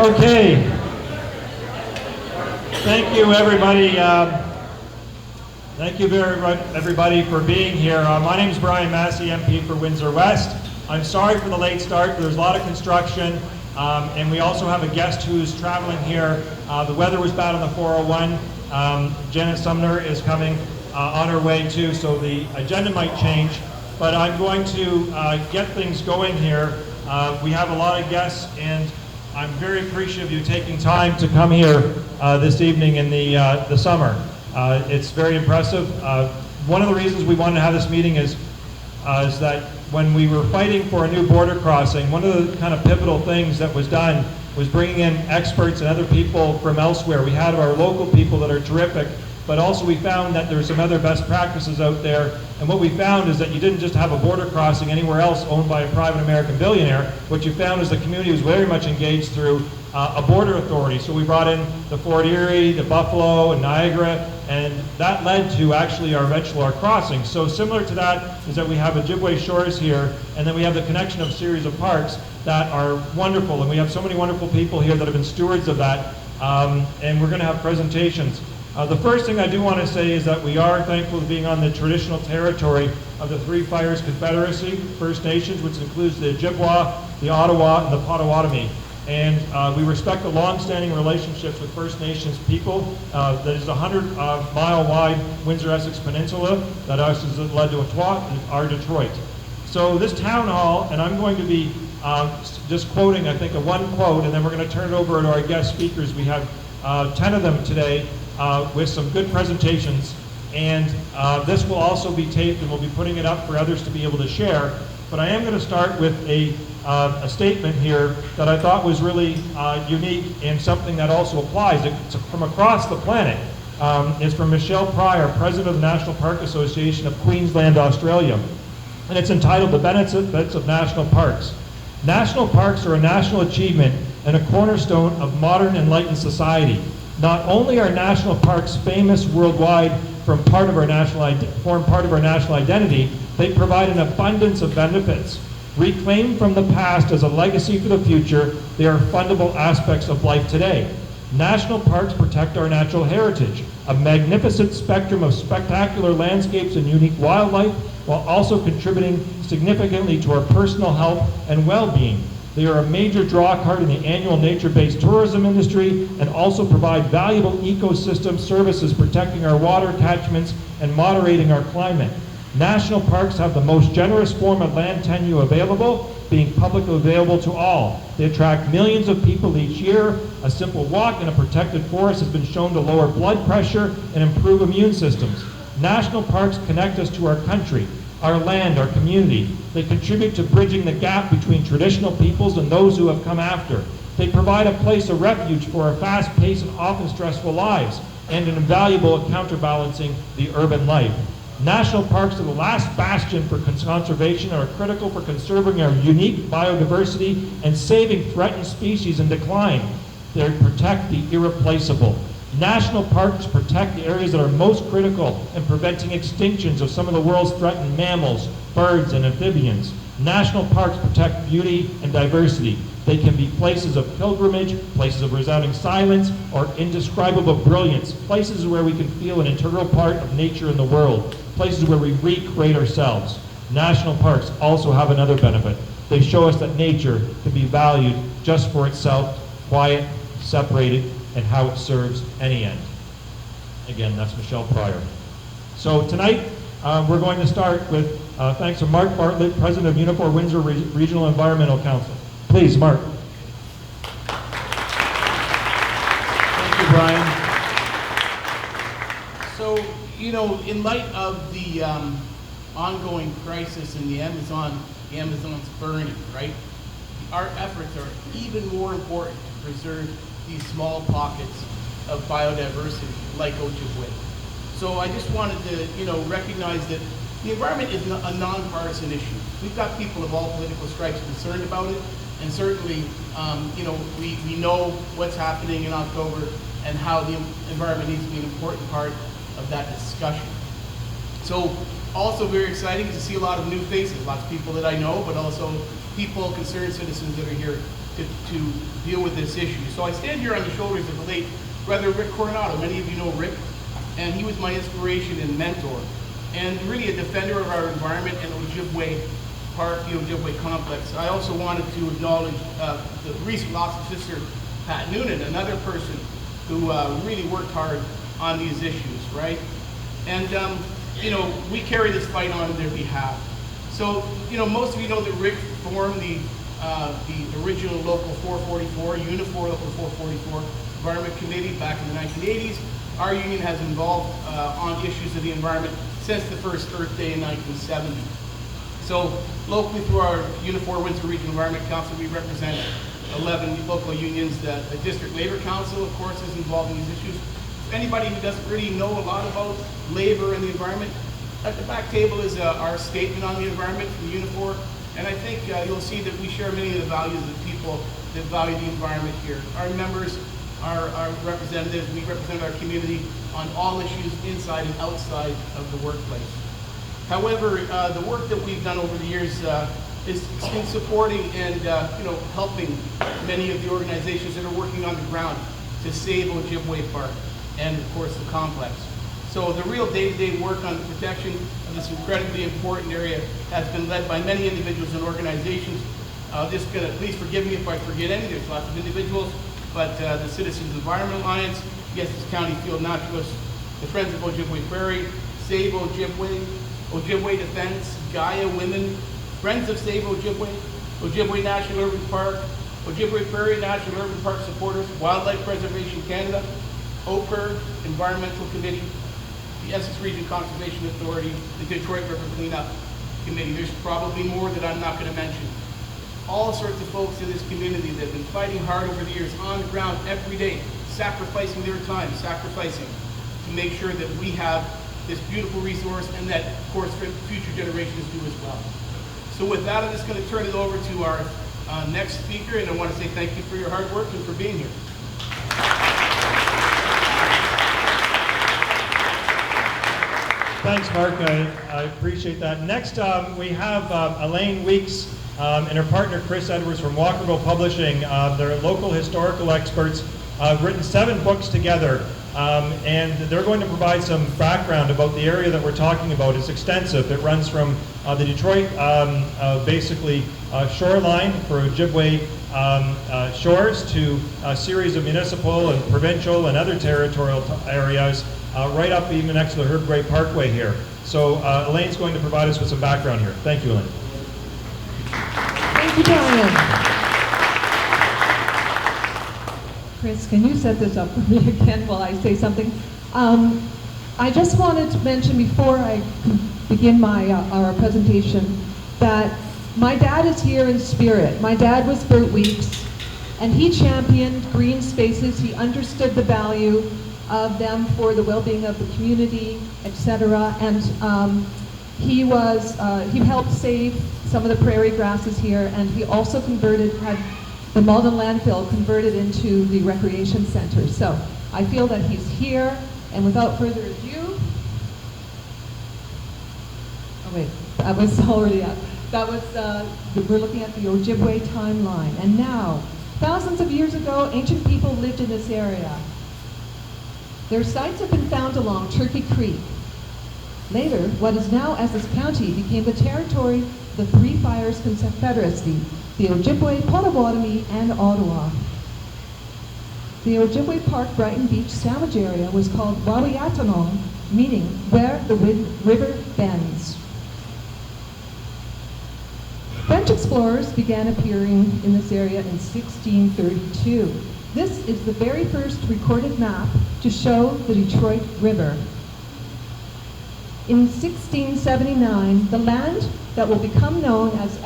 Okay. Thank you, everybody. Thank you very much, everybody, for being here. My name is Brian Masse, MP for Windsor West. I'm sorry for the late start. There's a lot of construction, and we also have a guest who's traveling here. The weather was bad on the 401. Janet Sumner is coming on her way too, so the agenda might change. But I'm going to get things going here. We have a lot of guests, and I'm very appreciative of you taking time to come here this evening in the summer. It's very impressive. One of the reasons we wanted to have this meeting is that when we were fighting for a new border crossing, one of the kind of pivotal things that was done was bringing in experts and other people from elsewhere. We had our local people that are terrific, but also we found that there's some other best practices out there. And what we found is that you didn't just have a border crossing anywhere else owned by a private American billionaire. What you found is the community was very much engaged through a border authority. So we brought in the Fort Erie, the Buffalo, and Niagara, and that led to actually our Refuge crossing. So similar to that is that we have Ojibwe Shores here, and then we have the connection of a series of parks that are wonderful. And we have so many wonderful people here that have been stewards of that, and we're going to have presentations. The first thing I do want to say is that we are thankful to being on the traditional territory of the Three Fires Confederacy, First Nations, which includes the Ojibwa, the Ottawa, and the Potawatomi. And we respect the long-standing relationships with First Nations people. That is a 100-mile wide Windsor-Essex Peninsula that has led to our Detroit. So this town hall, and I'm going to be just quoting, I think, one quote, and then we're going to turn it over to our guest speakers. We have 10 of them today. With some good presentations, and this will also be taped, and we'll be putting it up for others to be able to share. But I am going to start with a statement here that I thought was really unique and something that also applies. It's from across the planet. It's from Michelle Pryor, President of the National Park Association of Queensland, Australia, and it's entitled "The Benefits of National Parks." National parks are a national achievement and a cornerstone of modern enlightened society. Not only are national parks famous worldwide, form part of our national identity, they provide an abundance of benefits. Reclaimed from the past as a legacy for the future, they are fundamental aspects of life today. National parks protect our natural heritage, a magnificent spectrum of spectacular landscapes and unique wildlife, while also contributing significantly to our personal health and well-being. They are a major draw card in the annual nature-based tourism industry and also provide valuable ecosystem services protecting our water catchments and moderating our climate. National parks have the most generous form of land tenure available, being publicly available to all. They attract millions of people each year. A simple walk in a protected forest has been shown to lower blood pressure and improve immune systems. National parks connect us to our country, our land, our community. They contribute to bridging the gap between traditional peoples and those who have come after. They provide a place of refuge for our fast-paced and often stressful lives, and an invaluable counterbalancing the urban life. National parks are the last bastion for conservation and are critical for conserving our unique biodiversity and saving threatened species in decline. They protect the irreplaceable. National parks protect the areas that are most critical in preventing extinctions of some of the world's threatened mammals, birds, and amphibians. National parks protect beauty and diversity. They can be places of pilgrimage, places of resounding silence, or indescribable brilliance, places where we can feel an integral part of nature and the world, places where we recreate ourselves. National parks also have another benefit. They show us that nature can be valued just for itself, quiet, separated, and how it serves any end. Again, that's Michelle Pryor. So tonight, we're going to start with thanks to Mark Bartlett, President of Unifor Windsor Regional Environmental Council. Please, Mark. Thank you, Brian. So, you know, in light of the ongoing crisis in the Amazon's burning, right? Our efforts are even more important to preserve these small pockets of biodiversity like Ojibwe. So I just wanted to, recognize that the environment is a nonpartisan issue. We've got people of all political stripes concerned about it, and certainly, we know what's happening in October and how the environment needs to be an important part of that discussion. So, also very exciting to see a lot of new faces, lots of people that I know, but also people, concerned citizens that are here to deal with this issue. So I stand here on the shoulders of the late brother Rick Coronado. Many of you know Rick, and he was my inspiration and mentor, and really a defender of our environment and Ojibwe Park, the Ojibwe complex. I also wanted to acknowledge the recent loss of Sister Pat Noonan, another person who really worked hard on these issues, right? And we carry this fight on their behalf. So, most of you know that Rick formed the original Local 444, Unifor Local 444 Environment Committee back in the 1980s. Our union has involved on issues of the environment since the first Earth Day in 1970. So, locally through our Unifor Windsor Regional Environment Council, we represent 11 local unions. The District Labor Council, of course, is involved in these issues. Anybody who doesn't really know a lot about labor and the environment, at the back table is our statement on the environment from Unifor, and I think you'll see that we share many of the values of people that value the environment here. Our members, our representatives, we represent our community on all issues inside and outside of the workplace. However, the work that we've done over the years is in supporting and helping many of the organizations that are working on the ground to save Ojibwe Park and, of course, the complex. So the real day-to-day work on the protection of this incredibly important area has been led by many individuals and organizations. Just gonna, please forgive me if I forget any. There's lots of individuals, but the Citizens Environment Alliance, Essex County Field Naturalists, the Friends of Ojibwe Prairie, Save Ojibwe, Ojibwe Defense, Gaia Women, Friends of Save Ojibwe, Ojibwe National Urban Park, Ojibwe Prairie National Urban Park Supporters, Wildlife Preservation Canada, OPER Environmental Committee, the Essex Region Conservation Authority, the Detroit River Cleanup Committee. There's probably more that I'm not going to mention. All sorts of folks in this community that have been fighting hard over the years on the ground every day, sacrificing their time, sacrificing to make sure that we have this beautiful resource and that, of course, future generations do as well. So with that, I'm just going to turn it over to our next speaker, and I want to say thank you for your hard work and for being here. Thanks, Mark. I appreciate that. Next, we have Elaine Weeks and her partner Chris Edwards from Walkerville Publishing. They're local historical experts, written 7 books together, and they're going to provide some background about the area that we're talking about. It's extensive. It runs from the Detroit, basically, shoreline for Ojibwe shores to a series of municipal and provincial and other territorial areas, right up even next to the Herb Gray Parkway here. So Elaine's going to provide us with some background here. Thank you, Elaine. Thank you, Brian. Chris, can you set this up for me again while I say something? I just wanted to mention before I begin our presentation that my dad is here in spirit. My dad was Bert Weeks, and he championed green spaces. He understood the value of them for the well-being of the community, etc. And he helped save some of the prairie grasses here, and he also had the Malden landfill converted into the recreation center. So I feel that he's here, and without further ado, oh wait, that was already up. That was, we're looking at the Ojibwe timeline. And now, thousands of years ago, ancient people lived in this area. Their sites have been found along Turkey Creek. Later, what is now Essex County became the territory of the Three Fires Confederacy, the Ojibwe, Potawatomi, and Ottawa. The Ojibwe Park Brighton Beach sandwich area was called Wawiatanong, meaning where the river bends. French explorers began appearing in this area in 1632. This is the very first recorded map to show the Detroit River. In 1679, the land that will become known as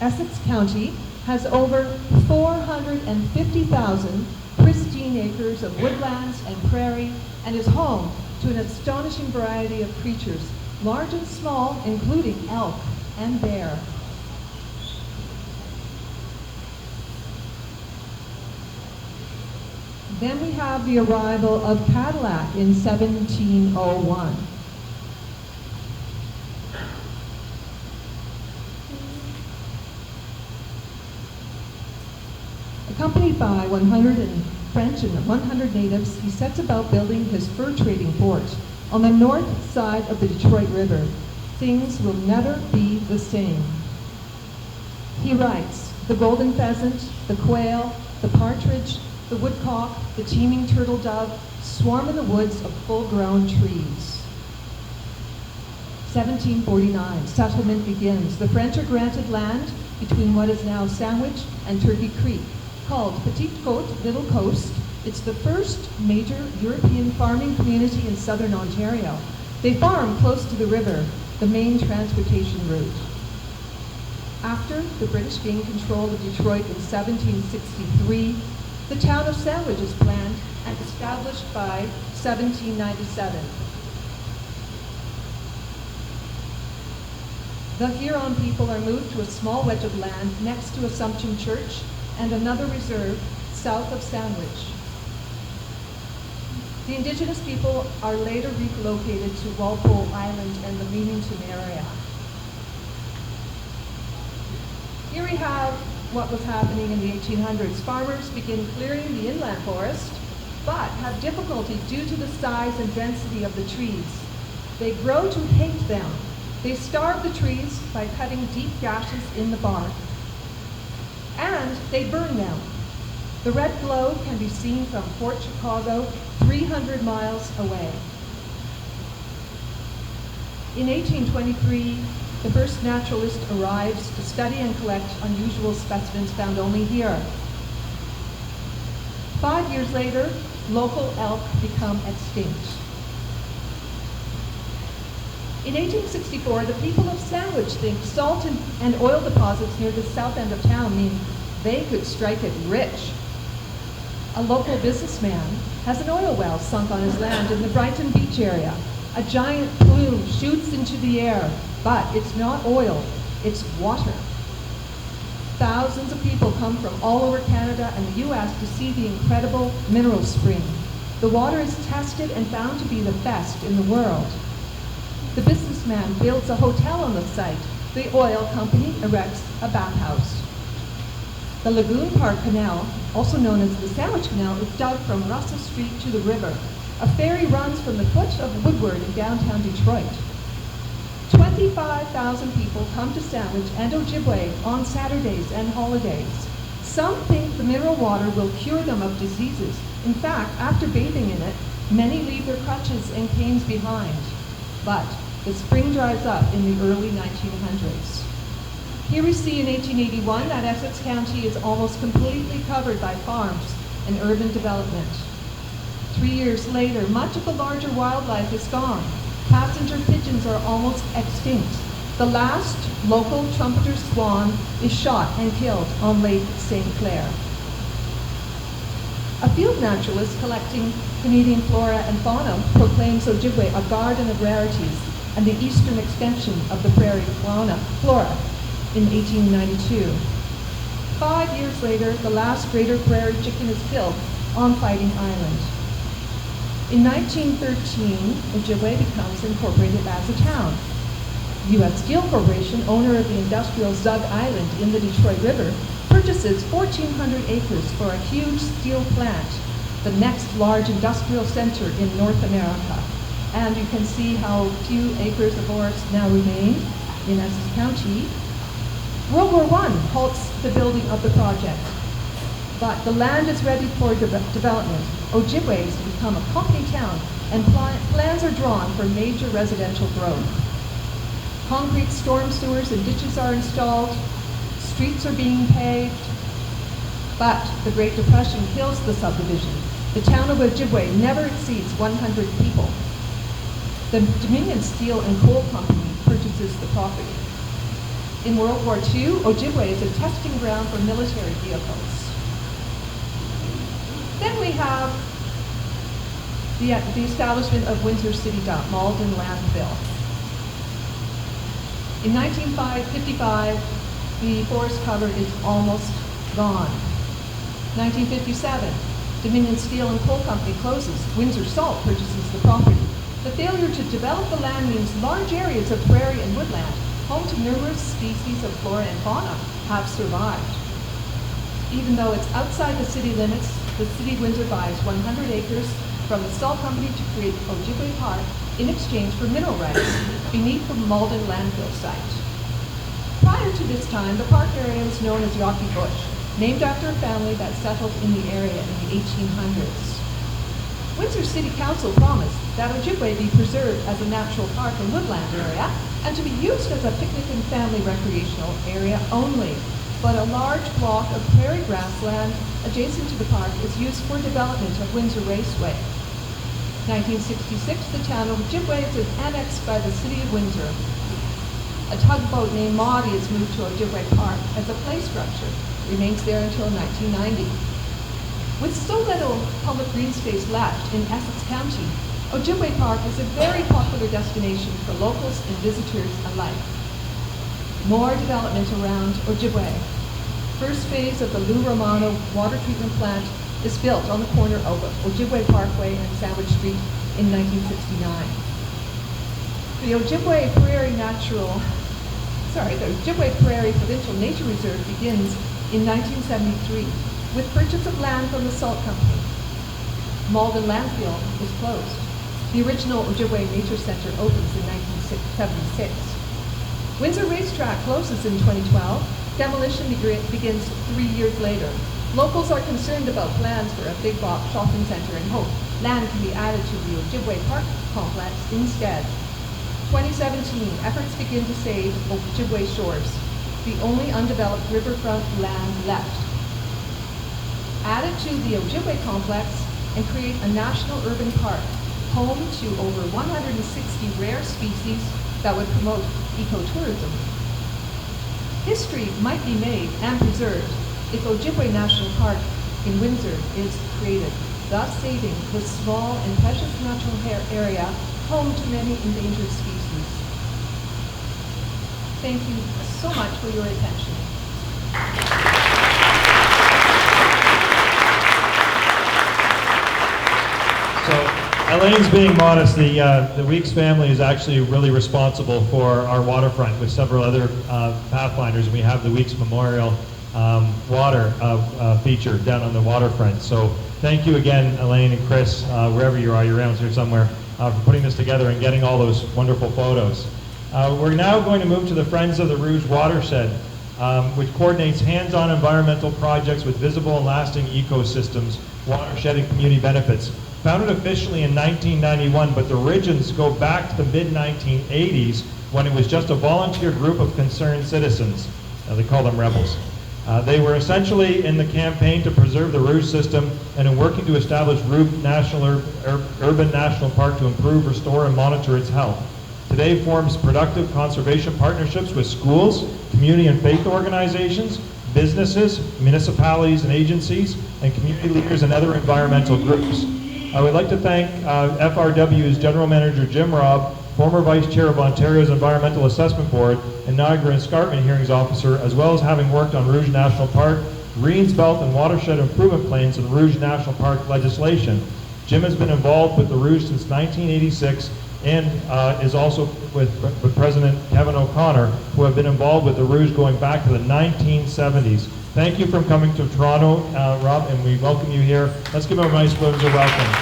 Essex County has over 450,000 pretty pristine acres of woodlands and prairie, and is home to an astonishing variety of creatures, large and small, including elk and bear. Then we have the arrival of Cadillac in 1701. Accompanied by 100 French and 100 natives, he sets about building his fur trading fort on the north side of the Detroit River. Things will never be the same. He writes, the golden pheasant, the quail, the partridge, the woodcock, the teeming turtle dove swarm in the woods of full-grown trees. 1749, settlement begins. The French are granted land between what is now Sandwich and Turkey Creek, called Petite Côte, Little Coast. It's the first major European farming community in southern Ontario. They farm close to the river, the main transportation route. After the British gained control of Detroit in 1763, the town of Sandwich is planned and established by 1797. The Huron people are moved to a small wedge of land next to Assumption Church and another reserve south of Sandwich. The indigenous people are later relocated to Walpole Island and the Leamington area. Here we have what was happening in the 1800s. Farmers begin clearing the inland forest, but have difficulty due to the size and density of the trees. They grow to hate them. They starve the trees by cutting deep gashes in the bark, and they burn them. The red glow can be seen from Fort Chicago, 300 miles away. In 1823, the first naturalist arrives to study and collect unusual specimens found only here. 5 years later, local elk become extinct. In 1864, the people of Sandwich think salt and oil deposits near the south end of town mean they could strike it rich. A local businessman has an oil well sunk on his land in the Brighton Beach area. A giant plume shoots into the air, but it's not oil, it's water. Thousands of people come from all over Canada and the US to see the incredible mineral spring. The water is tested and found to be the best in the world. The businessman builds a hotel on the site. The oil company erects a bathhouse. The Lagoon Park Canal, also known as the Sandwich Canal, is dug from Russell Street to the river. A ferry runs from the foot of Woodward in downtown Detroit. 25,000 people come to Sandwich and Ojibwe on Saturdays and holidays. Some think the mineral water will cure them of diseases. In fact, after bathing in it, many leave their crutches and canes behind. But the spring dries up in the early 1900s. Here we see in 1881 that Essex County is almost completely covered by farms and urban development. 3 years later, much of the larger wildlife is gone. Passenger pigeons are almost extinct. The last local trumpeter swan is shot and killed on Lake St. Clair. A field naturalist collecting Canadian flora and fauna proclaims Ojibwe a garden of rarities and the eastern extension of the prairie flora in 1892. 5 years later, the last greater prairie chicken is killed on Fighting Island. In 1913, Ojibwe becomes incorporated as a town. U.S. Steel Corporation, owner of the industrial Zug Island in the Detroit River, purchases 1,400 acres for a huge steel plant, the next large industrial center in North America. And you can see how few acres of forest now remain in Essex County. World War I halts the building of the project, but the land is ready for development. Ojibwe is to become a company town, and plans are drawn for major residential growth. Concrete storm sewers and ditches are installed, streets are being paved, but the Great Depression kills the subdivision. The town of Ojibwe never exceeds 100 people. The Dominion Steel and Coal Company purchases the property. In World War II, Ojibwe is a testing ground for military vehicles. Then we have the establishment of Windsor City Dump, Malden landfill. In 1955, the forest cover is almost gone. 1957, Dominion Steel and Coal Company closes. Windsor Salt purchases the property. The failure to develop the land means large areas of prairie and woodland, home to numerous species of flora and fauna, have survived. Even though it's outside the city limits, the city of Windsor buys 100 acres from the salt company to create Ojibwe Park in exchange for mineral rights beneath the Malden landfill site. Prior to this time, the park area was known as Yawkey Bush, named after a family that settled in the area in the 1800s. Windsor City Council promised that Ojibwe be preserved as a natural park and woodland area and to be used as a picnic and family recreational area only. But a large block of prairie grassland adjacent to the park is used for development of Windsor Raceway. 1966, the town of Ojibwe is annexed by the city of Windsor. A tugboat named Maudie is moved to Ojibwe Park as a play structure. It remains there until 1990. With so little public green space left in Essex County, Ojibwe Park is a very popular destination for locals and visitors alike. More development around Ojibwe. First phase of the Lou Romano water treatment plant is built on the corner of Ojibwe Parkway and Sandwich Street in 1969. The Ojibwe Prairie Provincial Nature Reserve begins in 1973 with purchase of land from the salt company. Malden landfill is closed. The original Ojibwe Nature Center opens in 1976. Windsor Racetrack closes in 2012. Demolition begins 3 years later. Locals are concerned about plans for a big box shopping center and hope land can be added to the Ojibwe Park complex instead. 2017, efforts begin to save Ojibwe shores, the only undeveloped riverfront land left. Added to the Ojibwe complex and create a national urban park, home to over 160 rare species that would promote ecotourism. History might be made and preserved if Ojibwe National Park in Windsor is created, thus saving this small and precious natural area home to many endangered species. Thank you so much for your attention. Elaine's being modest. The Weeks family is actually really responsible for our waterfront with several other pathfinders. We have the Weeks Memorial water feature down on the waterfront. So thank you again, Elaine and Chris, wherever you are, you're around here somewhere, for putting this together and getting all those wonderful photos. We're now going to move to the Friends of the Rouge Watershed, which coordinates hands-on environmental projects with visible and lasting ecosystems, watershed and community benefits. Founded officially in 1991, but the origins go back to the mid-1980s when it was just a volunteer group of concerned citizens. They call them rebels. They were essentially in the campaign to preserve the Rouge system and in working to establish Rouge Urban National Park to improve, restore, and monitor its health. Today forms productive conservation partnerships with schools, community and faith organizations, businesses, municipalities and agencies, and community leaders and other environmental groups. I would like to thank FRW's General Manager Jim Robb, former Vice Chair of Ontario's Environmental Assessment Board, and Niagara Escarpment Hearings Officer, as well as having worked on Rouge National Park, Green's Belt and Watershed Improvement Plans and Rouge National Park legislation. Jim has been involved with the Rouge since 1986 and is also with President Kevin O'Connor, who have been involved with the Rouge going back to the 1970s. Thank you for coming to Toronto, Rob, and we welcome you here. Let's give him a nice Windsor welcome.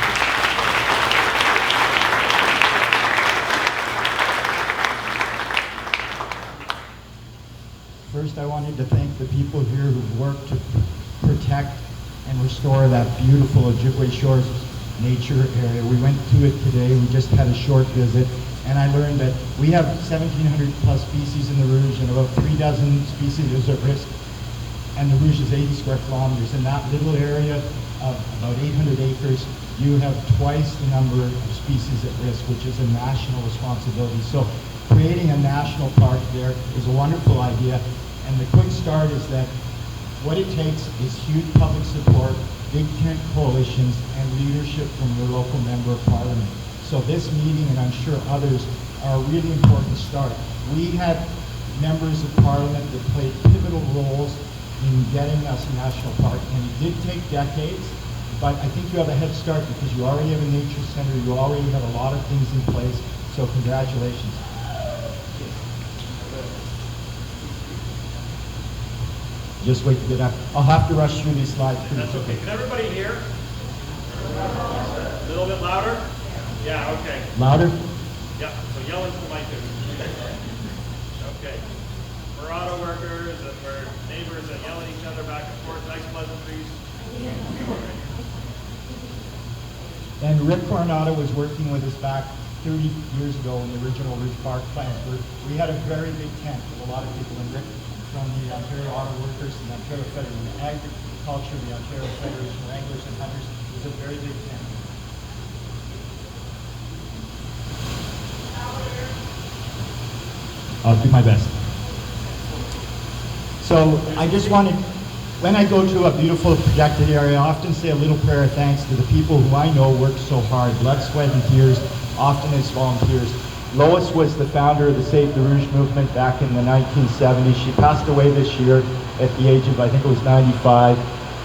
First, I wanted to thank the people here who've worked to protect and restore that beautiful Ojibwe Shores nature area. We went to it today. We just had a short visit, and I learned that we have 1,700 plus species in the Rouge, and about 3 dozen species is at risk. And the Rouge is 80 square kilometers. In that little area of about 800 acres, you have twice the number of species at risk, which is a national responsibility. So creating a national park there is a wonderful idea. And the quick start is that what it takes is huge public support, big tent coalitions, and leadership from your local member of parliament. So this meeting, and I'm sure others, are a really important start. We had members of parliament that played pivotal roles in getting us a national park, and it did take decades, but I think you have a head start because you already have a nature center, you already have a lot of things in place, so congratulations. Just wait to get up. I'll have to rush through these slides. That's okay. Can everybody hear? A little bit louder? Yeah, okay. Louder? Yeah, so yell into the mic. Okay. We're auto workers and we're neighbors that yell at each other back and forth, nice pleasantries. And Rick Coronado was working with us back 30 years ago in the original Rouge Park plans, where we had a very big tent with a lot of people, and Rick from the Ontario Auto Workers, the Ontario Federation of Agriculture, the Ontario Federation of Anglers and Hunters. It was a very big tent. I'll do my best. So I just wanted, when I go to a beautiful protected area, I often say a little prayer of thanks to the people who I know work so hard, blood, sweat, and tears, often as volunteers. Lois was the founder of the Save the Rouge movement back in the 1970s. She passed away this year at the age of, I think it was 95,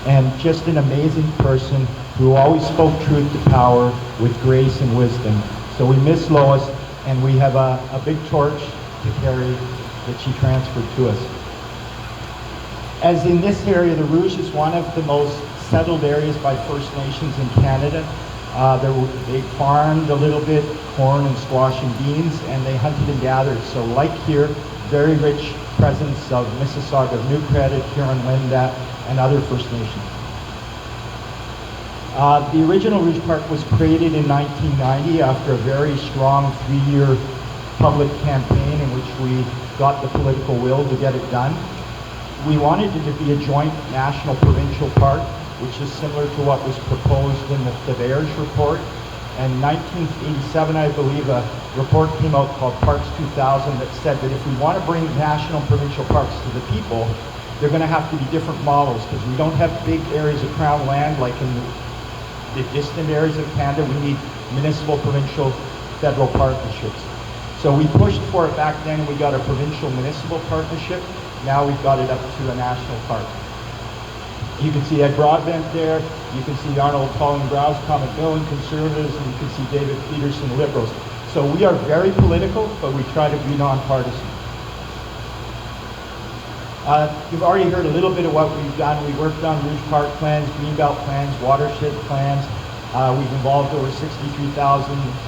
and just an amazing person who always spoke truth to power with grace and wisdom. So we miss Lois, and we have a big torch to carry that she transferred to us. As in this area, the Rouge is one of the most settled areas by First Nations in Canada. They farmed a little bit, corn and squash and beans, and they hunted and gathered. So like here, very rich presence of Mississauga, New Credit, Huron-Wendat, and other First Nations. The original Rouge Park was created in 1990 after a very strong 3-year public campaign in which we got the political will to get it done. We wanted it to be a joint national provincial park, which is similar to what was proposed in the Faberge report. And in 1987, I believe, a report came out called Parks 2000 that said that if we want to bring national provincial parks to the people, they're going to have to be different models, because we don't have big areas of crown land like in the distant areas of Canada. We need municipal, provincial, federal partnerships. So we pushed for it back then, and we got a provincial municipal partnership. Now we've got it up to a national park. You can see Ed Broadbent there. You can see Arnold Pauline Browse, Comet Millen, Conservatives, and you can see David Peterson, Liberals. So we are very political, but we try to be nonpartisan. You've already heard a little bit of what we've done. We worked on Rouge Park plans, Greenbelt plans, watershed plans. We've involved over 63,000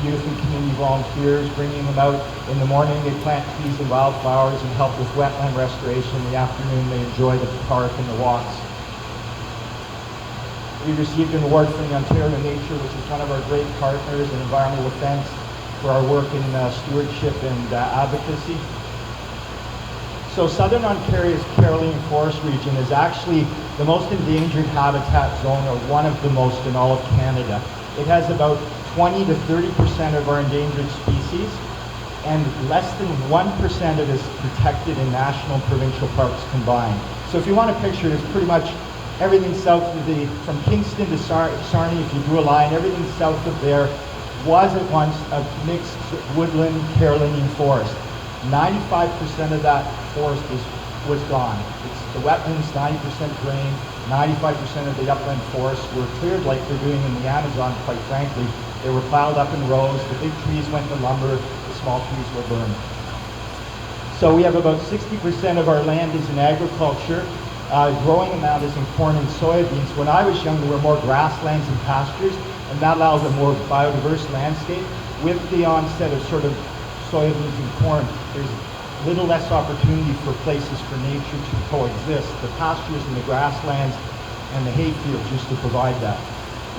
beautiful community volunteers, bringing them out in the morning. They plant trees and wildflowers and help with wetland restoration. In the afternoon, they enjoy the park and the walks. We received an award from the Ontario Nature, which is one of our great partners in environmental defense, for our work in stewardship and advocacy. So Southern Ontario's Caroline Forest region is actually the most endangered habitat zone, or one of the most in all of Canada. It has about 20 to 30% of our endangered species, and less than 1% of it is protected in national and provincial parks combined. So if you want a picture, it's pretty much everything south of from Kingston to Sarnia, if you drew a line, everything south of there was at once a mixed woodland Carolinian forest. 95% of that forest was gone. It's the wetlands, 90% drained, 95% of the upland forests were cleared like they're doing in the Amazon, quite frankly. They were piled up in rows, the big trees went to lumber, the small trees were burned. So we have about 60% of our land is in agriculture. Growing amount is in corn and soybeans. When I was young, there were more grasslands and pastures, and that allows a more biodiverse landscape. With the onset of sort of soybeans and corn, there's little less opportunity for places for nature to coexist. The pastures and the grasslands and the hay fields used to provide that.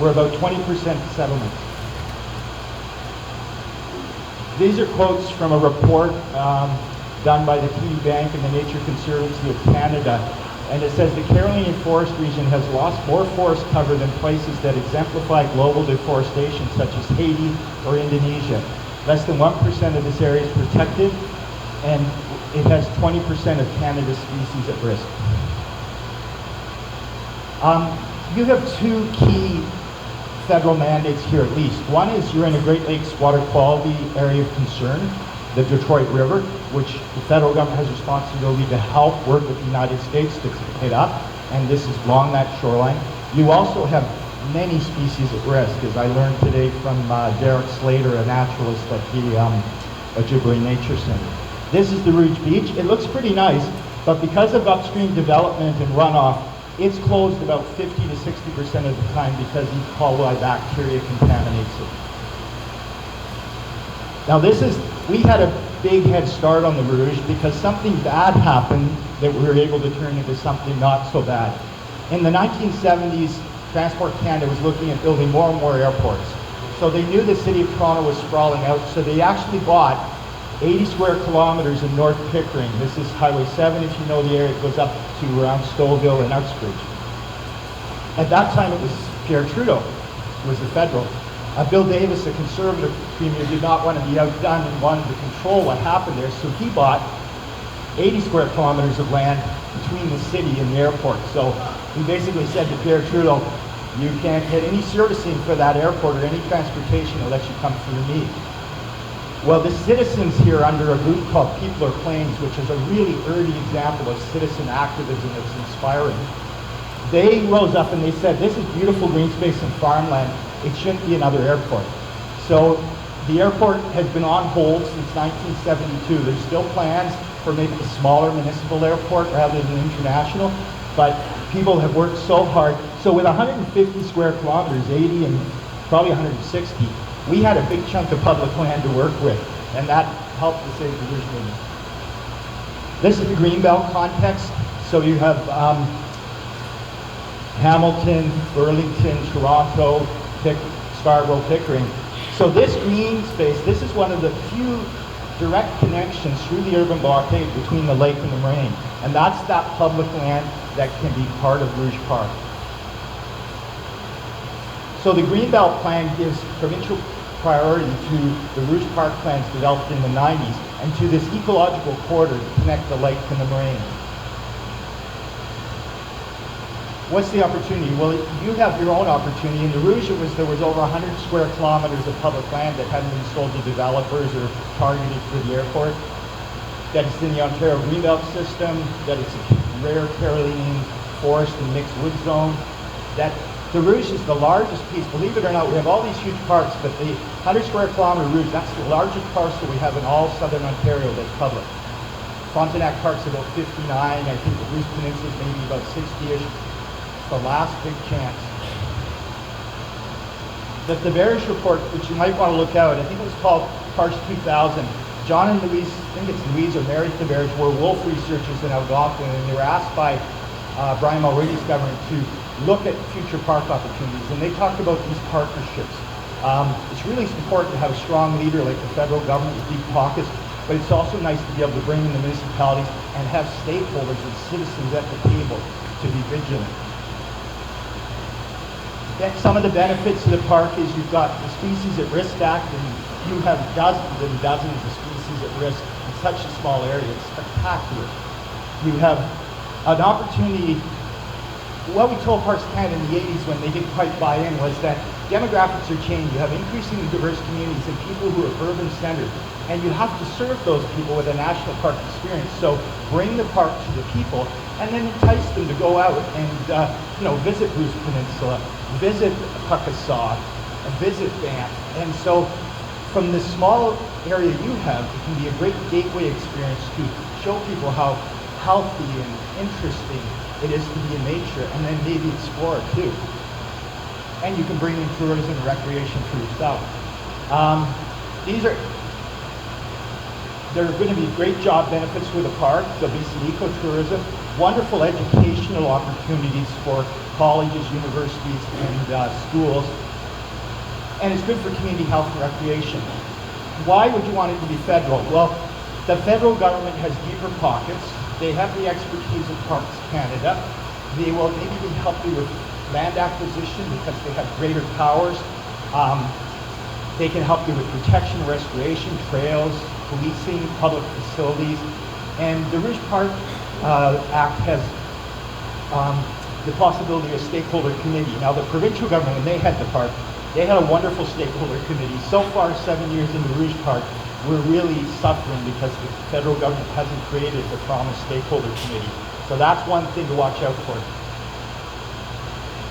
We're about 20% settlement. These are quotes from a report done by the TD Bank and the Nature Conservancy of Canada. And it says the Carolinian Forest region has lost more forest cover than places that exemplify global deforestation, such as Haiti or Indonesia. Less than 1% of this area is protected, and it has 20% of Canada's species at risk. you have two key federal mandates here at least. One is you're in a Great Lakes water quality area of concern, the Detroit River, which the federal government has responsibility to help work with the United States to clean it up, and this is along that shoreline. You also have many species at risk, as I learned today from Derek Slater, a naturalist at the Ojibwe Nature Center. This is the Rouge Beach. It looks pretty nice, but because of upstream development and runoff, it's closed about 50 to 60% of the time because E. coli bacteria contaminates it. Now we had a big head start on the Rouge because something bad happened that we were able to turn into something not so bad. In the 1970s, Transport Canada was looking at building more and more airports. So they knew the city of Toronto was sprawling out, so they actually bought 80 square kilometers in North Pickering. This is Highway 7, if you know the area. It goes up to around Stouffville and Uxbridge. At that time, it was Pierre Trudeau, who was the federal. Bill Davis, a conservative premier, did not want to be outdone and wanted to control what happened there, so he bought 80 square kilometers of land between the city and the airport. So he basically said to Pierre Trudeau, you can't get any servicing for that airport or any transportation unless you come through me. Well, the citizens here under a group called People Are Plains, which is a really early example of citizen activism that's inspiring, they rose up and they said, this is beautiful green space and farmland. It shouldn't be another airport. So the airport has been on hold since 1972. There's still plans for maybe a smaller municipal airport rather than international, but people have worked so hard. So with 150 square kilometers, 80 and probably 160, we had a big chunk of public land to work with, and that helped to save the Rouge movement. This is the Greenbelt context. So you have Hamilton, Burlington, Toronto, Scarborough, Pickering. So this green space, this is one of the few direct connections through the urban blockade between the lake and the moraine. And that's that public land that can be part of Rouge Park. So the Greenbelt plan gives provincial priority to the Rouge Park plans developed in the 90s and to this ecological corridor to connect the lake and the moraine. What's the opportunity? Well, you have your own opportunity. In the Rouge, there was over 100 square kilometers of public land that hadn't been sold to developers or targeted for the airport. That it's in the Ontario Greenbelt system, that it's a rare Caroline forest and mixed wood zone. That the Rouge is the largest piece. Believe it or not, we have all these huge parks, but the 100 square kilometer Rouge, that's the largest parcel we have in all southern Ontario that's public. Frontenac Park's about 59. I think the Rouge Peninsula is maybe about 60-ish. The last big chance. The Tavares report, which you might want to look out, I think it was called Parks 2000. John and Louise, I think it's Louise or Mary Tavares, were wolf researchers in Algonquin, and they were asked by Brian Mulready's government to look at future park opportunities, and they talked about these partnerships. It's really important to have a strong leader like the federal government with deep pockets, but it's also nice to be able to bring in the municipalities and have stakeholders and citizens at the table to be vigilant. Some of the benefits of the park is you've got the Species at Risk Act, and you have dozens and dozens of species at risk in such a small area. It's spectacular. You have an opportunity. What we told Parks Canada in the 80s when they didn't quite buy in was that demographics are changing. You have increasingly diverse communities and people who are urban-centered, and you have to serve those people with a national park experience. So bring the park to the people, and then entice them to go out and visit Bruce Peninsula, visit Puckasaw, visit Banff. And so from this small area you have, it can be a great gateway experience to show people how healthy and interesting it is to be in nature, and then maybe explore too. And you can bring in tourism and recreation for yourself. There are going to be great job benefits for the park. There'll be some ecotourism, wonderful educational opportunities for colleges, universities, and schools. And it's good for community health and recreation. Why would you want it to be federal? Well, the federal government has deeper pockets. They have the expertise of Parks Canada. They will maybe help you with land acquisition because they have greater powers. They can help you with protection, restoration, trails, policing, public facilities. And the Rouge Park Act has the possibility of a stakeholder committee. Now, the provincial government, when they had the park, they had a wonderful stakeholder committee. So far, 7 years into Rouge Park, we're really suffering because the federal government hasn't created the promised stakeholder committee. So that's one thing to watch out for.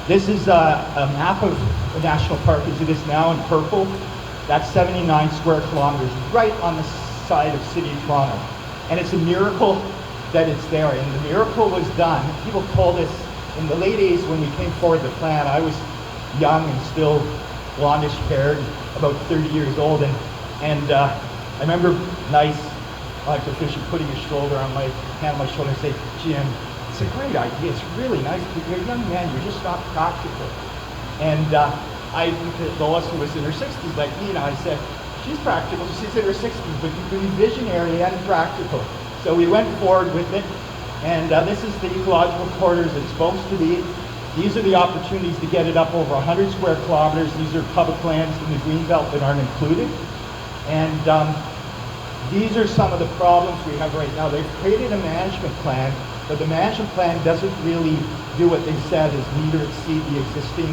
This is a map of the national park as it is now in purple. That's 79 square kilometers, right on the side of City of Toronto. And it's a miracle that it's there. And the miracle was done. People told us in the late 80s when we came forward the plan. I was young and still blondish haired, about 30 years old. And I remember nice elected official putting his shoulder on my hand on my shoulder and say, Jim, it's a great idea. It's really nice, but you're a young man. You're just not practical. And Lois, who was in her 60s like me, and I said, she's practical. She's in her 60s, but you can be visionary and practical. So we went forward with it. And this is the ecological corridors it's supposed to be. These are the opportunities to get it up over 100 square kilometers. These are public lands in the greenbelt that aren't included. And these are some of the problems we have right now. They've created a management plan, but the management plan doesn't really do what they said is meet or exceed the existing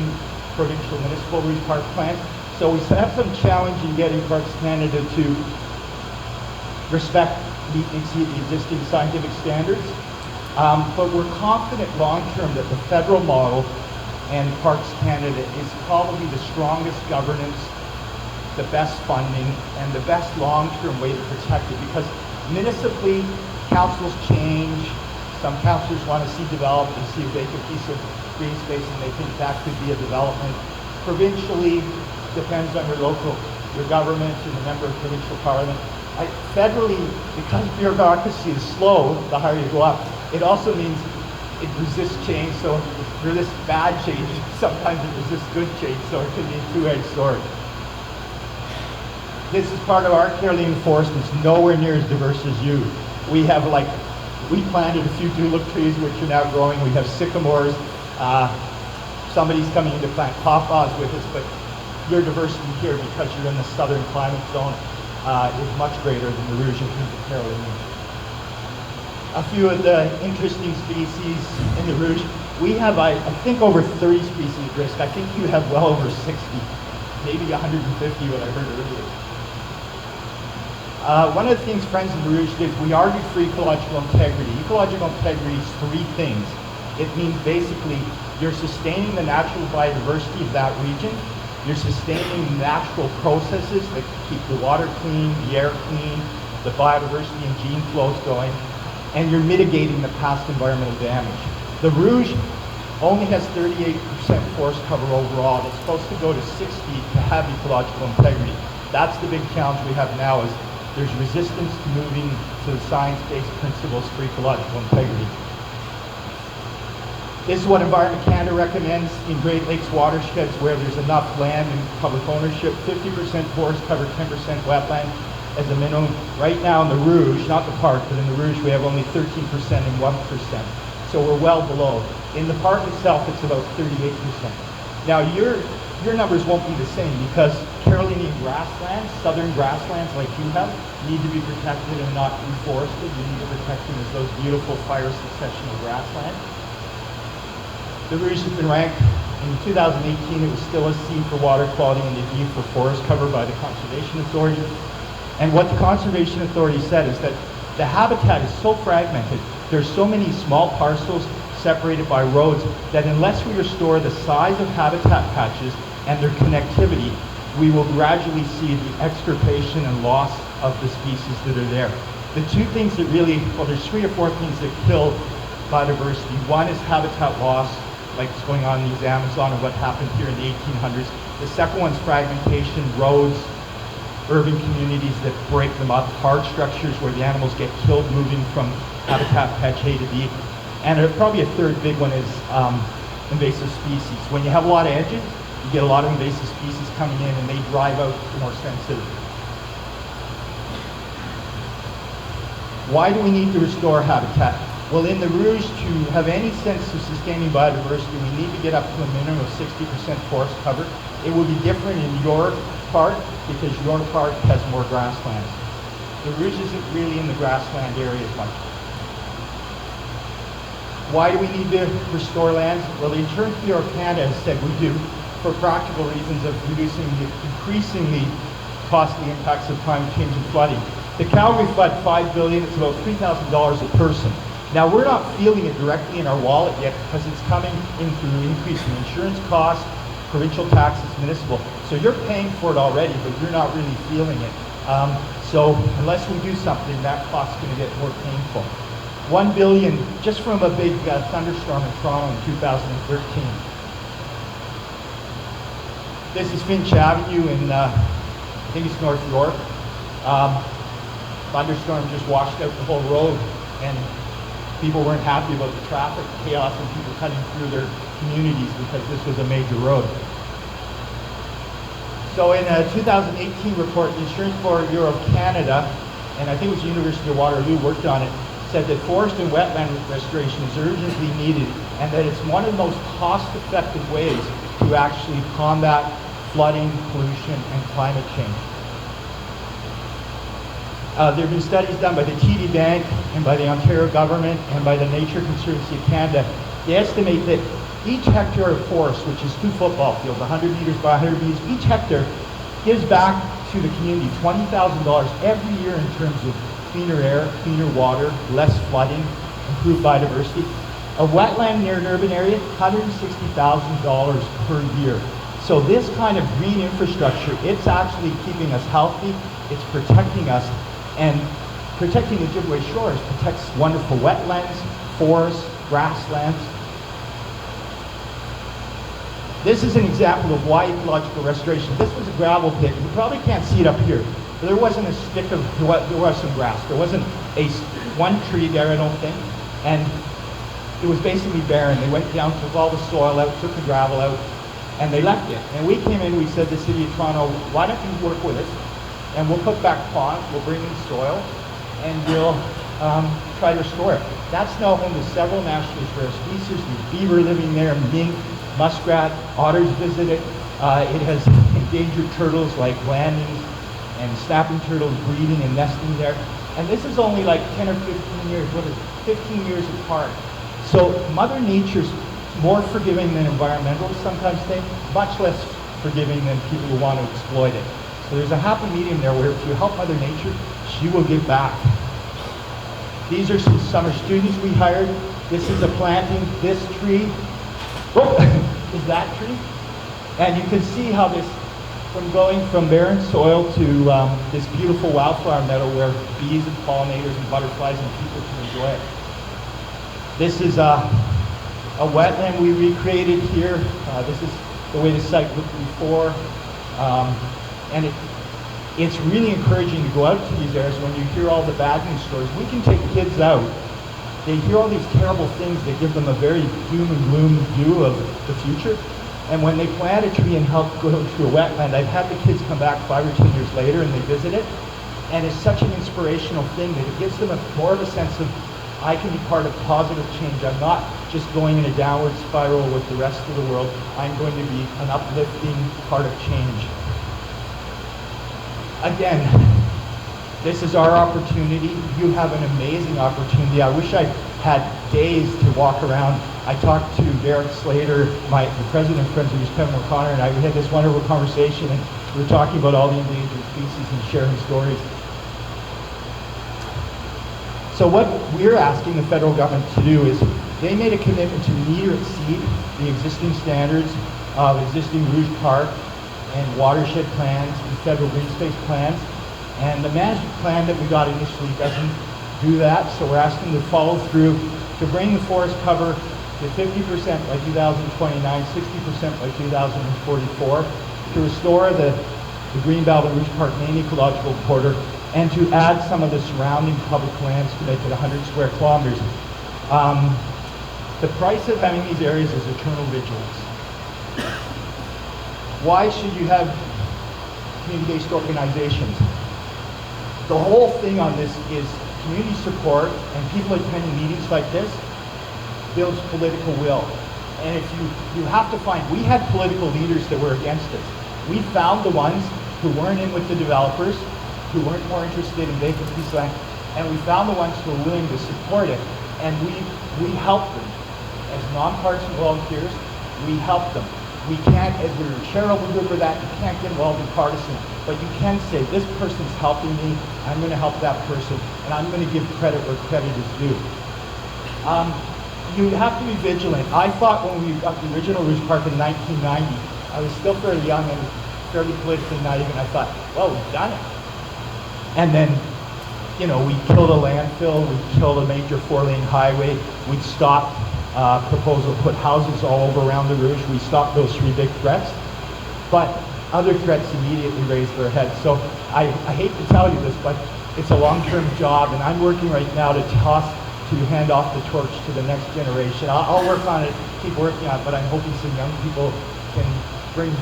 provincial municipal Rouge Park plans. So we have some challenge in getting Parks Canada to respect, meet and exceed the existing scientific standards. But we're confident long-term that the federal model and Parks Canada is probably the strongest governance, the best funding, and the best long-term way to protect it. Because municipally, councils change. Some councillors want to see developed and see a vacant piece of green space and they think that could be a development. Provincially, depends on your government and the member of provincial parliament. Federally, because bureaucracy is slow, the higher you go up, it also means it resists change. So for this bad change, sometimes it resists good change, so it can be a two-edged sword. This is part of our Caroline Forest, and it's nowhere near as diverse as you. We have we planted a few tulip trees which are now growing. We have sycamores. Somebody's coming in to plant pawpaws with us, but your diversity here, because you're in the southern climate zone, is much greater than the Rouge and the Caroline. A few of the interesting species in the Rouge. We have, I think, over 30 species at risk. I think you have well over 60, maybe 150 what I heard earlier. One of the things Friends of the Rouge did, we argued for ecological integrity. Ecological integrity is three things. It means basically you're sustaining the natural biodiversity of that region, you're sustaining natural processes that keep the water clean, the air clean, the biodiversity and gene flows going, and you're mitigating the past environmental damage. The Rouge only has 38% forest cover overall. It's supposed to go to 60 to have ecological integrity. That's the big challenge we have now is there's resistance to moving to the science-based principles for ecological integrity. This is what Environment Canada recommends in Great Lakes watersheds where there's enough land and public ownership, 50% forest cover, 10% wetland as a minimum. Right now in the Rouge, not the park, but in the Rouge we have only 13% and 1%. So we're well below. In the park itself it's about 38%. Now your numbers won't be the same because Carolinian grasslands, southern grasslands like you have, need to be protected and not reforested. You need to protect them as those beautiful fire successional grasslands. The Rouge has been ranked, in 2018 it was still a C for water quality and a D for forest cover by the Conservation Authority. And what the Conservation Authority said is that the habitat is so fragmented, there's so many small parcels separated by roads that unless we restore the size of habitat patches and their connectivity, we will gradually see the extirpation and loss of the species that are there. The two things that really, well there's 3 or 4 things that kill biodiversity. One is habitat loss, like what's going on in these Amazon and what happened here in the 1800s. The second one's fragmentation, roads, urban communities that break them up, hard structures where the animals get killed moving from habitat patch A to B. And probably a third big one is invasive species. When you have a lot of edges, you get a lot of invasive species coming in and they drive out the more sensitive. Why do we need to restore habitat? Well, in the Rouge, to have any sense of sustaining biodiversity, we need to get up to a minimum of 60% forest cover. It will be different in your park because your park has more grasslands. The Rouge isn't really in the grassland area as much. Why do we need to restore lands? Well, the Insurance Bureau of Canada has said we do for practical reasons of increasing the costly impacts of climate change and flooding. The Calgary flood, $5 billion, it's about $3,000 a person. Now, we're not feeling it directly in our wallet yet because it's coming in through increasing insurance costs, provincial taxes, municipal. So you're paying for it already, but you're not really feeling it. So unless we do something, that cost's going to get more painful. $1 billion just from a big thunderstorm in Toronto in 2013. This is Finch Avenue in, I think it's North York. Thunderstorm just washed out the whole road, and people weren't happy about the traffic chaos and people cutting through their communities because this was a major road. So in a 2018 report, the Insurance Bureau of Canada, and I think it was the University of Waterloo worked on it, said that forest and wetland restoration is urgently needed and that it's one of the most cost-effective ways to actually combat flooding, pollution, and climate change. There have been studies done by the TD Bank and by the Ontario government and by the Nature Conservancy of Canada. They estimate that each hectare of forest, which is 2 football fields, 100 meters by 100 meters, each hectare gives back to the community $20,000 every year in terms of cleaner air, cleaner water, less flooding, improved biodiversity. A wetland near an urban area, $160,000 per year. So this kind of green infrastructure, it's actually keeping us healthy, it's protecting us, and protecting the Ojibwe shores protects wonderful wetlands, forests, grasslands. This is an example of why ecological restoration. This was a gravel pit. You probably can't see it up here. But there wasn't a stick of, there was some grass. There wasn't one tree there, I don't think. And it was basically barren. They went down, took all the soil out, took the gravel out, and they left it. And we came in, we said to the City of Toronto, why don't you work with us? And we'll put back ponds, we'll bring in soil, and we'll try to restore it. That's now home to several nationally rare species. There's beaver living there, mink, muskrat, otters visit it. It has endangered turtles like landings and snapping turtles breeding and nesting there. And this is only like 10 or 15 years, 15 years apart. So Mother Nature's more forgiving than environmentalists sometimes think, much less forgiving than people who want to exploit it. So there's a happy medium there where if you help Mother Nature, she will give back. These are some summer students we hired. This is a planting, this tree. Oh, is that tree? And you can see how this, from going from barren soil to this beautiful wildflower meadow where bees and pollinators and butterflies and people can enjoy it. This is a wetland we recreated here. This is the way the site looked before. And it's really encouraging to go out to these areas when you hear all the bad news stories. We can take kids out. They hear all these terrible things that give them a very doom and gloom view of the future. And when they plant a tree and help go to a wetland, I've had the kids come back 5 or 10 years later and they visit it. And it's such an inspirational thing that it gives them more of a sense of, I can be part of positive change. I'm not just going in a downward spiral with the rest of the world. I'm going to be an uplifting part of change. Again, this is our opportunity. You have an amazing opportunity. I wish I had days to walk around. I talked to Derek Slater, the president of Friends of Use, Kevin O'Connor, and I had this wonderful conversation, and we were talking about all the endangered species and sharing stories. So what we're asking the federal government to do is, they made a commitment to meet or exceed the existing standards of existing Rouge Park and watershed plans and federal green space plans. And the management plan that we got initially doesn't do that, so we're asking to follow through to bring the forest cover to 50% by 2029, 60% by 2044, to restore the Greenbelt and Rouge Park main ecological corridor, and to add some of the surrounding public lands to make it 100 square kilometers. The price of having these areas is eternal vigilance. Why should you have community-based organizations? The whole thing on this is community support, and people attending meetings like this builds political will. And if you have to find, we had political leaders that were against it. We found the ones who weren't in with the developers, who weren't more interested in vacant piece of land, and we found the ones who were willing to support it, and we helped them. as nonpartisan volunteers, we help them. We can't, as we're charitable group or that, you can't get involved in partisan, but you can say, this person's helping me, I'm going to help that person, and I'm going to give credit where credit is due. You have to be vigilant. I thought when we got the original Rouge Park in 1990, I was still fairly young and fairly politically naive, and I thought, well, we've done it. And then, you know, we killed a landfill, we killed a major 4-lane highway, we stopped proposal to put houses all over around the Rouge. We stopped those 3 big threats, but other threats immediately raised their heads. So I hate to tell you this, but it's a long-term job, and I'm working right now to hand off the torch to the next generation. I'll work on it, keep working on it, but I'm hoping some young people can bring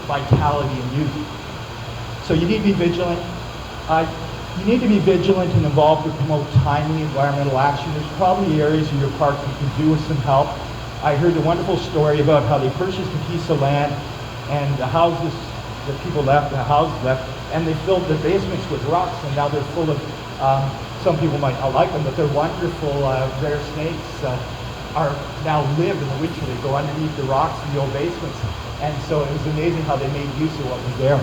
vitality and youth. So you need to be vigilant. You need to be vigilant and involved to promote timely environmental action. There's probably areas in your park you can do with some help. I heard a wonderful story about how they purchased a piece of land and the houses, the people left, the houses left, and they filled the basements with rocks, and now they're full of, some people might not like them, but they're wonderful rare snakes are now live in the winter. They go underneath the rocks in the old basements. And so it was amazing how they made use of what was there.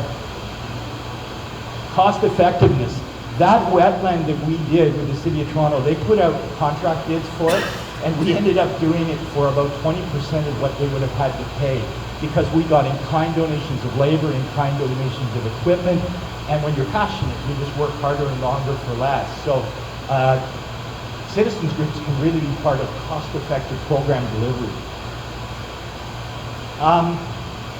Cost effectiveness. That wetland that we did with the City of Toronto, they put out contract bids for it, and we ended up doing it for about 20% of what they would have had to pay, because we got in-kind donations of labor, in-kind donations of equipment, and when you're passionate, you just work harder and longer for less. So citizens groups can really be part of cost-effective program delivery.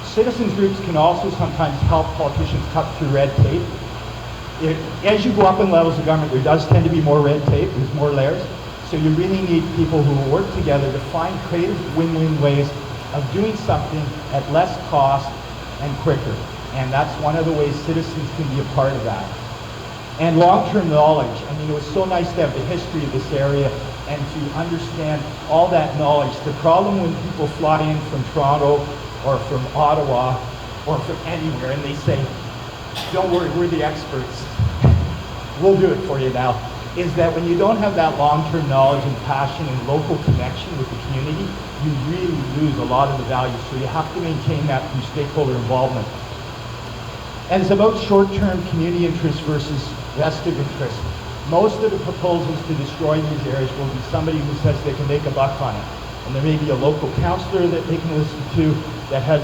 Citizens groups can also sometimes help politicians cut through red tape. As you go up in levels of government, there does tend to be more red tape, there's more layers. So you really need people who will work together to find creative win-win ways of doing something at less cost and quicker. And that's one of the ways citizens can be a part of that. And long-term knowledge. I mean, it was so nice to have the history of this area and to understand all that knowledge. The problem when people fly in from Toronto or from Ottawa or from anywhere and they say, don't worry, we're the experts. We'll do it for you now. Is that when you don't have that long-term knowledge and passion and local connection with the community, you really lose a lot of the value. So you have to maintain that through stakeholder involvement. And it's about short-term community interest versus vested interest. Most of the proposals to destroy these areas will be somebody who says they can make a buck on it. And there may be a local councillor that they can listen to that has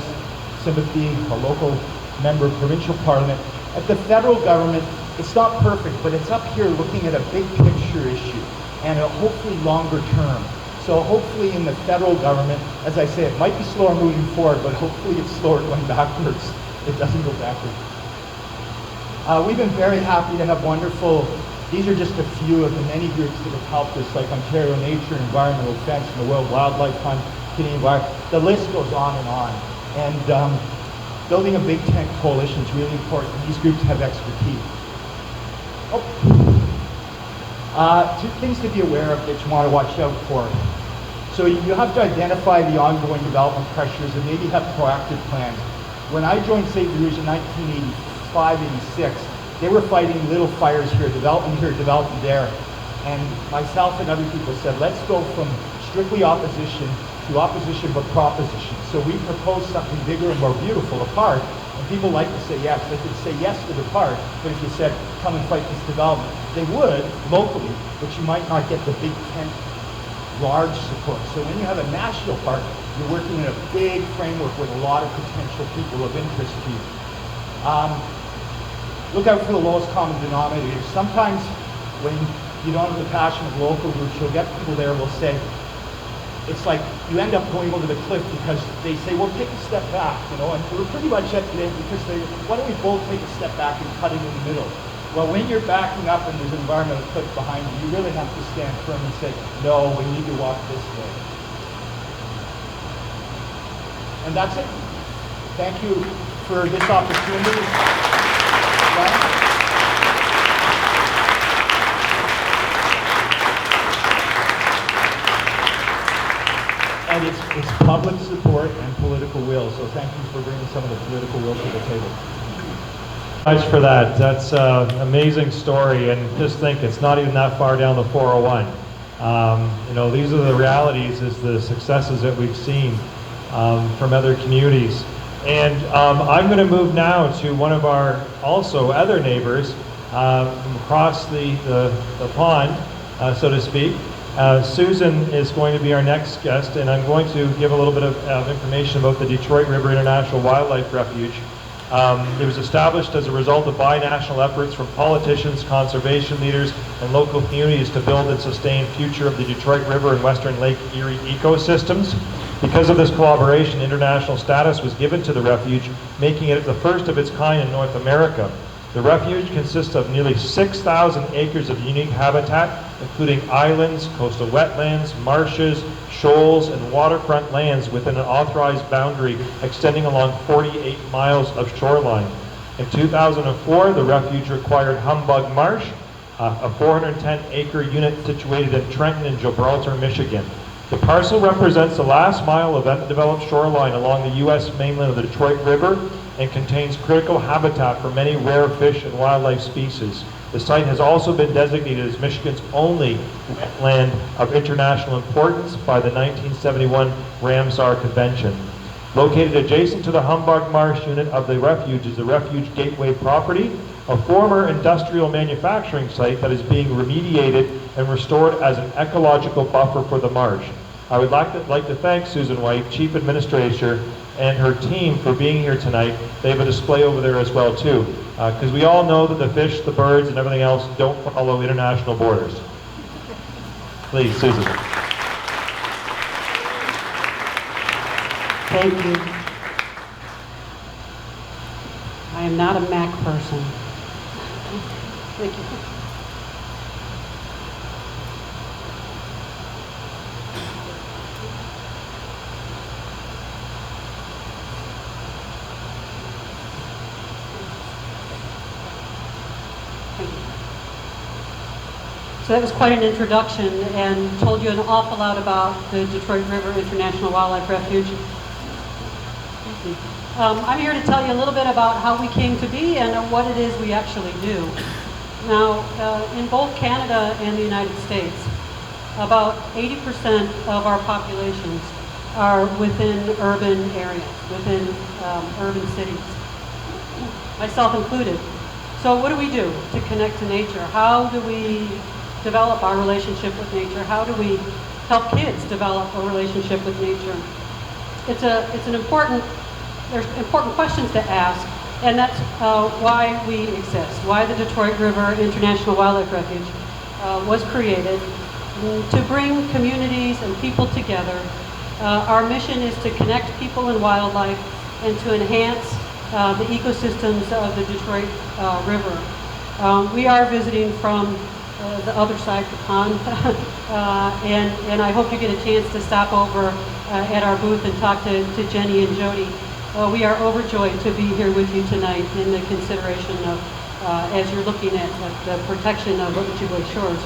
sympathy, a local member of provincial parliament. At the federal government, it's not perfect, but it's up here looking at a big picture issue and a hopefully longer term. So hopefully in the federal government, as I say, it might be slower moving forward, but hopefully it's slower going backwards. It doesn't go backwards. We've been very happy to have wonderful, these are just a few of the many groups that have helped us, like Ontario Nature, Environmental Defence, and the World Wildlife Fund, Canadian Environment. The list goes on and on. And building a big tent coalition is really important. These groups have expertise. Two things to be aware of that you want to watch out for. So you have to identify the ongoing development pressures and maybe have proactive plans. When I joined St. Rouge in 1985-86, they were fighting little fires here, development there. And myself and other people said, let's go from strictly opposition to opposition but proposition. So we proposed something bigger and more beautiful, a park, and people like to say yes. They could say yes to the park, but if you said, come and fight this development, they would, locally, but you might not get the big tent, large support. So when you have a national park, you're working in a big framework with a lot of potential people of interest to you. Look out for the lowest common denominator. Sometimes when you don't have the passion of local groups, you'll get people there who will say, it's like you end up going over the cliff because they say, well, take a step back, you know, and we're pretty much at the end because why don't we both take a step back and cut it in the middle? Well, when you're backing up and there's an environmental cliff behind you, you really have to stand firm and say, no, we need to walk this way. And that's it. Thank you for this opportunity. And it's public support and political will, so thank you for bringing some of the political will to the table. Much for that. That's an amazing story, and just think, it's not even that far down the 401. These are the realities, is the successes that we've seen from other communities. And I'm going to move now to one of our also other neighbors from across the pond, so to speak. Susan is going to be our next guest, and I'm going to give a little bit of information about the Detroit River International Wildlife Refuge. It was established as a result of binational efforts from politicians, conservation leaders, and local communities to build and sustain future of the Detroit River and Western Lake Erie ecosystems. Because of this collaboration, international status was given to the refuge, making it the first of its kind in North America. The refuge consists of nearly 6,000 acres of unique habitat, including islands, coastal wetlands, marshes, shoals, and waterfront lands within an authorized boundary extending along 48 miles of shoreline. In 2004, the refuge acquired Humbug Marsh, a 410-acre unit situated in Trenton and Gibraltar, Michigan. The parcel represents the last mile of undeveloped shoreline along the U.S. mainland of the Detroit River and contains critical habitat for many rare fish and wildlife species. The site has also been designated as Michigan's only wetland of international importance by the 1971 Ramsar Convention. Located adjacent to the Humbug Marsh unit of the refuge is the Refuge Gateway property, a former industrial manufacturing site that is being remediated and restored as an ecological buffer for the marsh. I would like to thank Susan White, Chief Administrator, and her team for being here tonight. They have a display over there as well too, because we all know that the fish, the birds, and everything else don't follow international borders. Please, Susan. Thank you. I am not a Mac person. Thank you. So that was quite an introduction and told you an awful lot about the Detroit River International Wildlife Refuge. I'm here to tell you a little bit about how we came to be and what it is we actually do. Now, in both Canada and the United States, about 80% of our populations are within urban areas, within urban cities, myself included. So what do we do to connect to nature? How do we develop our relationship with nature? How do we help kids develop a relationship with nature? There's important questions to ask, and that's why we exist, why the Detroit River International Wildlife Refuge was created, to bring communities and people together. Our mission is to connect people and wildlife and to enhance the ecosystems of the Detroit River. We are visiting from the other side of the pond, and I hope you get a chance to stop over at our booth and talk to Jenny and Jody. We are overjoyed to be here with you tonight in the consideration of, as you're looking at the protection of Ojibwe shores.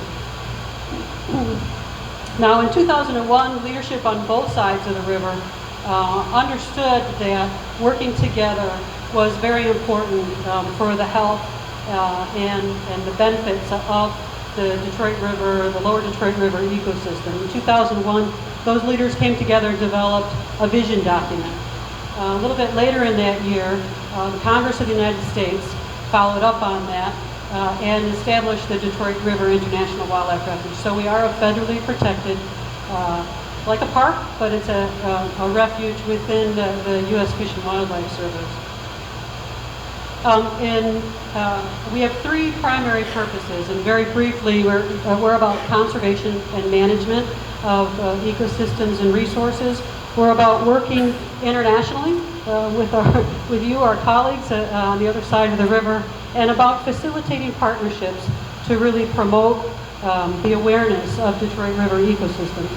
Now in 2001, leadership on both sides of the river understood that working together was very important for the health and the benefits of the Detroit River, the lower Detroit River ecosystem. In 2001, those leaders came together and developed a vision document. A little bit later in that year, the Congress of the United States followed up on that and established the Detroit River International Wildlife Refuge. So we are a federally protected, like a park, but it's a refuge within the U.S. Fish and Wildlife Service. We have three primary purposes, and very briefly, we're about conservation and management of ecosystems and resources. We're about working internationally with you, our colleagues on the other side of the river, and about facilitating partnerships to really promote the awareness of Detroit River ecosystems.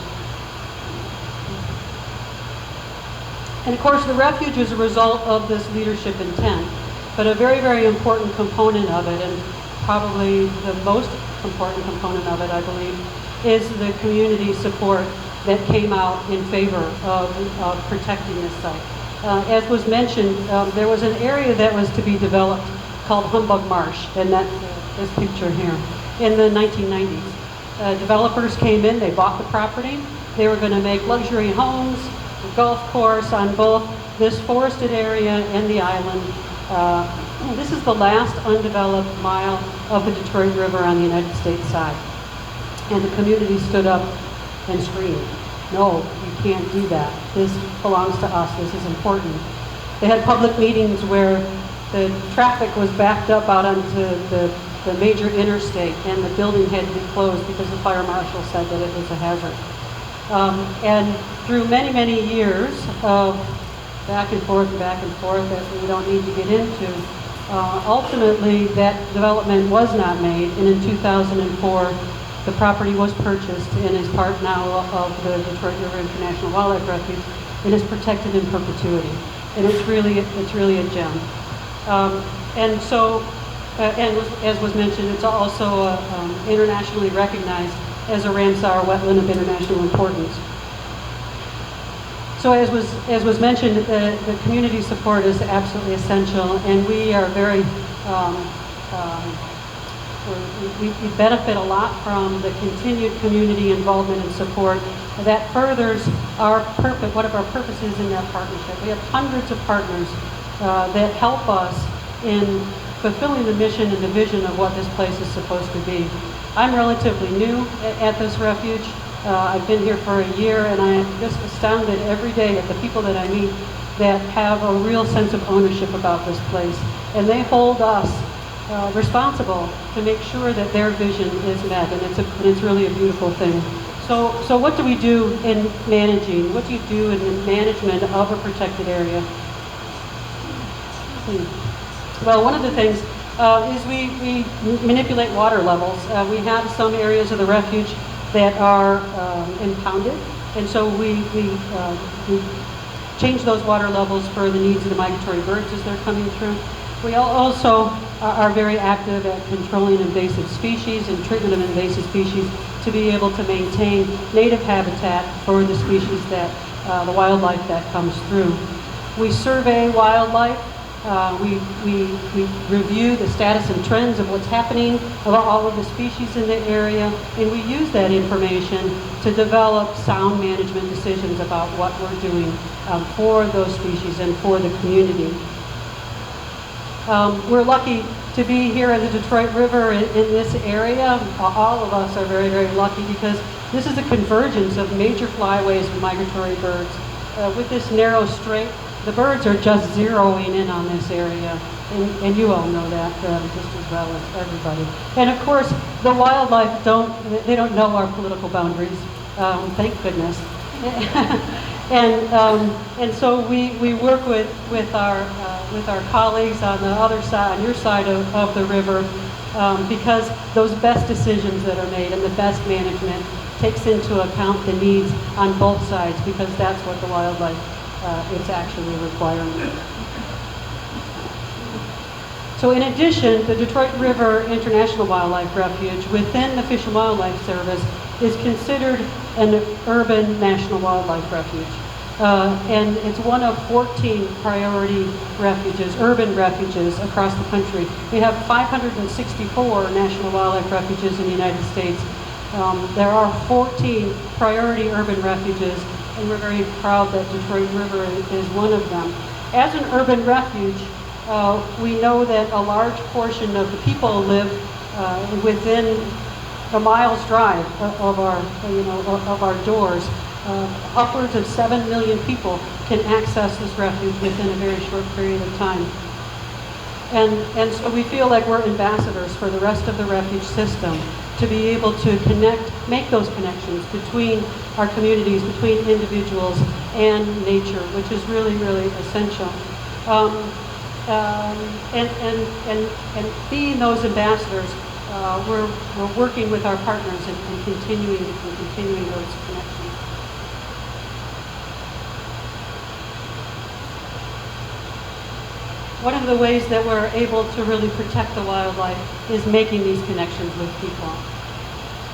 And of course, the refuge is a result of this leadership intent. But a very, very important component of it, and probably the most important component of it, I believe, is the community support that came out in favor of protecting this site. As was mentioned, there was an area that was to be developed called Humbug Marsh, and that's this picture here, in the 1990s. developers came in, they bought the property. They were going to make luxury homes, a golf course on both this forested area and the island. This is the last undeveloped mile of the Detroit River on the United States side. And the community stood up and screamed, "No, you can't do that. This belongs to us. This is important." They had public meetings where the traffic was backed up out onto the major interstate, and the building had to be closed because the fire marshal said that it was a hazard. And through many, many years of back and forth that we don't need to get into, ultimately that development was not made, and in 2004 the property was purchased and is part now of the Detroit River International Wildlife Refuge and is protected in perpetuity. And it's really a gem. And so, as was mentioned, it's also internationally recognized as a Ramsar wetland of international importance. So as was mentioned, the community support is absolutely essential, and we are very, we benefit a lot from the continued community involvement and support that furthers our purpose, one of our purposes in that partnership. We have hundreds of partners that help us in fulfilling the mission and the vision of what this place is supposed to be. I'm relatively new at this refuge. I've been here for a year, and I am just astounded every day at the people that I meet that have a real sense of ownership about this place. And they hold us responsible to make sure that their vision is met, and it's really a beautiful thing. So what do we do in managing? What do you do in the management of a protected area? Well, one of the things is we manipulate water levels. We have some areas of the refuge that are impounded, and so we change those water levels for the needs of the migratory birds as they're coming through. We also are very active at controlling invasive species and treatment of invasive species to be able to maintain native habitat for the species that, the wildlife that comes through. We survey wildlife. We review the status and trends of what's happening about all of the species in the area, and we use that information to develop sound management decisions about what we're doing for those species and for the community. We're lucky to be here in the Detroit River in this area. All of us are very, very lucky because this is a convergence of major flyways for migratory birds. With this narrow strait, the birds are just zeroing in on this area, and you all know that just as well as everybody. And of course, the wildlife don't know our political boundaries, thank goodness. And so we work with our colleagues on the other side, on your side of the river, because those best decisions that are made and the best management takes into account the needs on both sides, because that's what the wildlife is actually requiring. So in addition, the Detroit River International Wildlife Refuge within the Fish and Wildlife Service is considered an urban national wildlife refuge. And it's one of 14 priority refuges, urban refuges across the country. We have 564 national wildlife refuges in the United States. There are 14 priority urban refuges, and we're very proud that Detroit River is one of them. As an urban refuge, we know that a large portion of the people live within a mile's drive of our doors. Upwards of 7 million people can access this refuge within a very short period of time. And so we feel like we're ambassadors for the rest of the refuge system to be able to make those connections between our communities, between individuals and nature, which is really, really essential. And being those ambassadors, we're working with our partners and continuing those connections. One of the ways that we're able to really protect the wildlife is making these connections with people.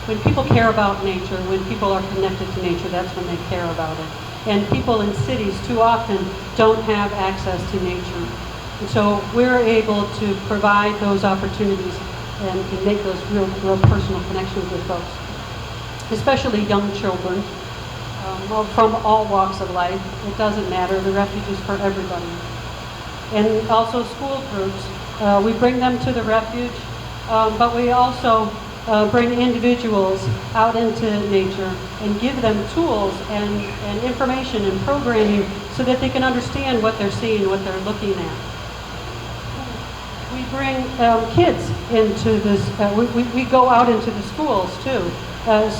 When people care about nature, when people are connected to nature, that's when they care about it. And people in cities too often don't have access to nature. And so we're able to provide those opportunities and make those real personal connections with folks. especially young children, from all walks of life. It doesn't matter. The refuge is for everybody. And also school groups. We bring them to the refuge, but we also bring individuals out into nature and give them tools and information and programming so that they can understand what they're seeing, what they're looking at. We bring kids into this, we go out into the schools too,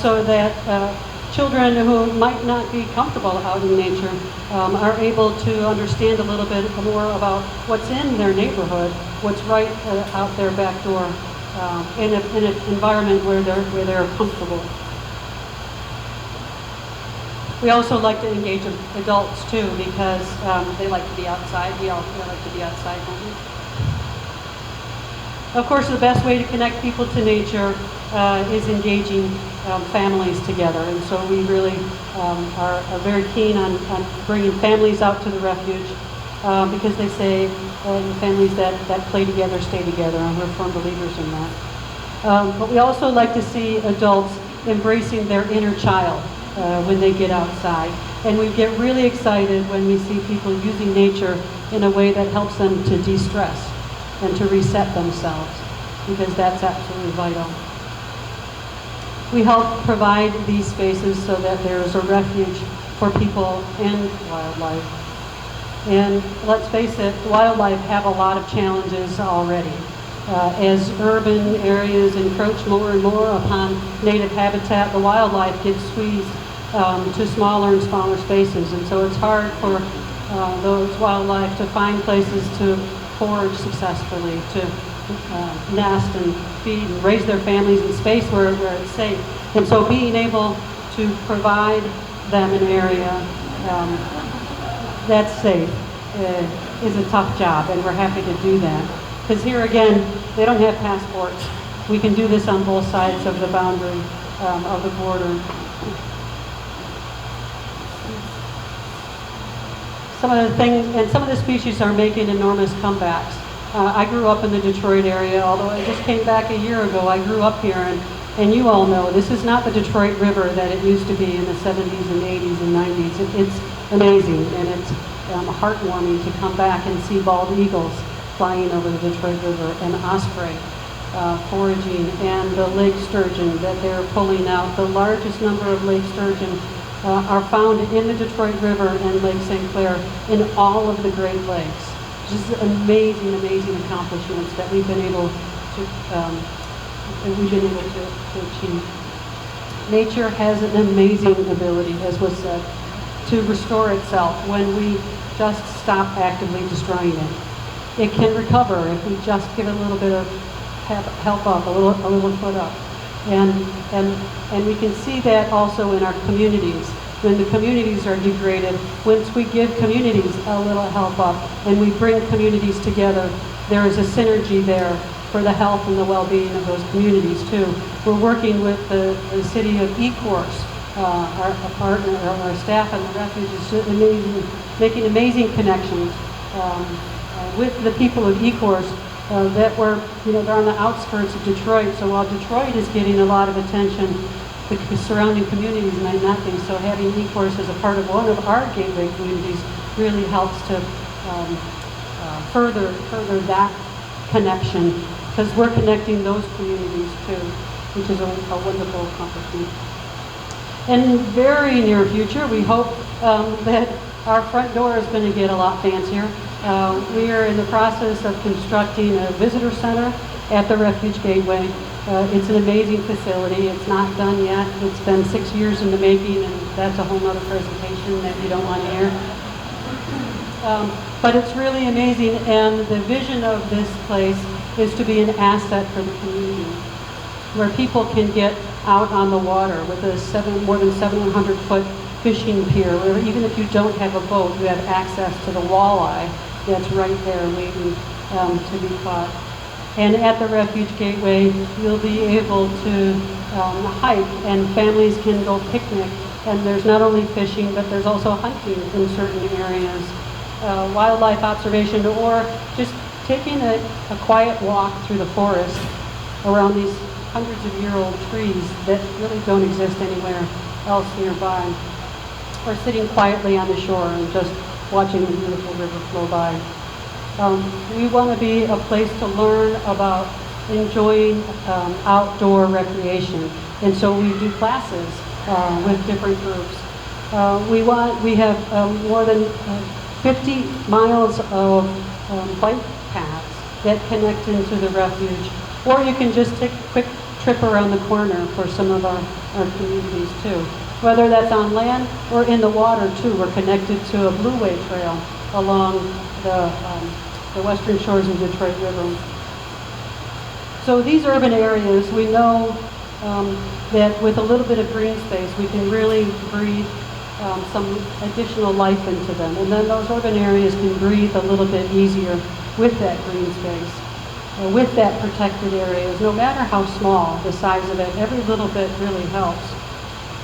so that children who might not be comfortable out in nature are able to understand a little bit more about what's in their neighborhood, what's right out their back door, in an environment where they're comfortable. We also like to engage adults too, because they like to be outside. We all like to be outside, don't we? Of course, the best way to connect people to nature is engaging families together. And so we really are very keen on bringing families out to the refuge because they say families that play together stay together, and we're firm believers in that. But we also like to see adults embracing their inner child when they get outside. And we get really excited when we see people using nature in a way that helps them to de-stress and to reset themselves, because that's absolutely vital. We help provide these spaces so that there is a refuge for people and wildlife. And let's face it, wildlife have a lot of challenges already. As urban areas encroach more and more upon native habitat, the wildlife gets squeezed to smaller and smaller spaces. And so it's hard for those wildlife to find places to forage successfully, to nest and feed and raise their families in space where it's safe. And so being able to provide them an area that's safe is a tough job, and we're happy to do that. Because here again, they don't have passports. We can do this on both sides of the boundary of the border. Some of the species are making enormous comebacks. I grew up in the Detroit area, although I just came back a year ago. I grew up here, and you all know this is not the Detroit River that it used to be in the 70s and 80s and 90s. It's amazing, and it's heartwarming to come back and see bald eagles flying over the Detroit River, and osprey foraging, and the lake sturgeon that they're pulling out. The largest number of lake sturgeon are found in the Detroit River and Lake St. Clair in all of the Great Lakes. Just amazing, amazing accomplishments that we've been able to achieve. Nature has an amazing ability, as was said, to restore itself when we just stop actively destroying it. It can recover if we just give it a little bit of help up, a little foot up. And we can see that also in our communities. When the communities are degraded, once we give communities a little help up and we bring communities together, there is a synergy there for the health and the well-being of those communities too. We're working with the city of Ecorse, our partner, our staff and the refuge is making amazing connections with the people of Ecorse that were, they're on the outskirts of Detroit. So while Detroit is getting a lot of attention, the surrounding communities might not be. So having Ecorse as a part of one of our gateway communities really helps to further that connection, because we're connecting those communities too, which is a wonderful accomplishment. In the very near future, we hope that our front door is going to get a lot fancier. We are in the process of constructing a visitor center at the Refuge Gateway. It's an amazing facility. It's not done yet. It's been 6 years in the making, and that's a whole other presentation that you don't want to hear. But it's really amazing, and the vision of this place is to be an asset for the community, where people can get out on the water with a more than 700-foot fishing pier, where even if you don't have a boat, you have access to the walleye that's right there waiting to be caught. And at the Refuge Gateway, you'll be able to hike, and families can go picnic. And there's not only fishing, but there's also hunting in certain areas, wildlife observation, or just taking a quiet walk through the forest around these hundreds of year-old trees that really don't exist anywhere else nearby, or sitting quietly on the shore and just watching the beautiful river flow by. We want to be a place to learn about enjoying outdoor recreation, and so we do classes with different groups. We have more than 50 miles of bike paths that connect into the refuge, or you can just take a quick trip around the corner for some of our communities too. Whether that's on land or in the water too, we're connected to a Blue Way Trail along the western shores of the Detroit River. So these urban areas, we know that with a little bit of green space, we can really breathe some additional life into them. And then those urban areas can breathe a little bit easier with that green space, with that protected areas. No matter how small the size of it, every little bit really helps.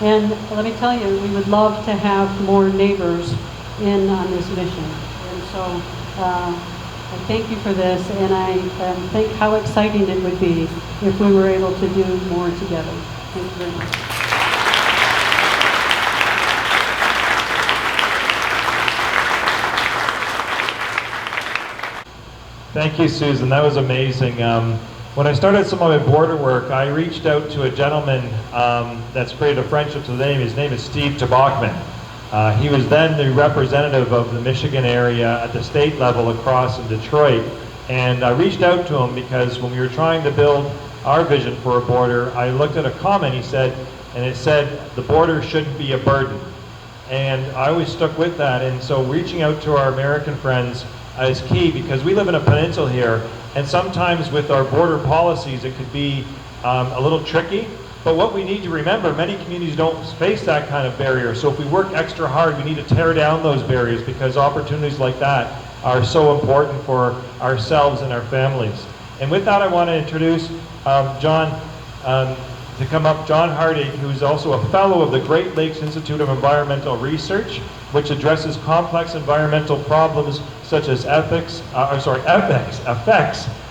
And let me tell you, we would love to have more neighbors in on this mission. And so I thank you for this, and I think how exciting it would be if we were able to do more together. Thank you very much. Thank you, Susan. That was amazing. When I started some of my border work, I reached out to a gentleman that's created a friendship to the name. His name is Steve Tabachman. He was then the representative of the Michigan area at the state level across in Detroit. And I reached out to him because when we were trying to build our vision for a border, I looked at a comment he said, and it said, the border shouldn't be a burden. And I always stuck with that. And so reaching out to our American friends is key, because we live in a peninsula here, and sometimes with our border policies it could be a little tricky. But what we need to remember, many communities don't face that kind of barrier. So if we work extra hard, we need to tear down those barriers, because opportunities like that are so important for ourselves and our families. And with that, I want to introduce John to come up, John Hartig, who's also a fellow of the Great Lakes Institute of Environmental Research, which addresses complex environmental problems such as effects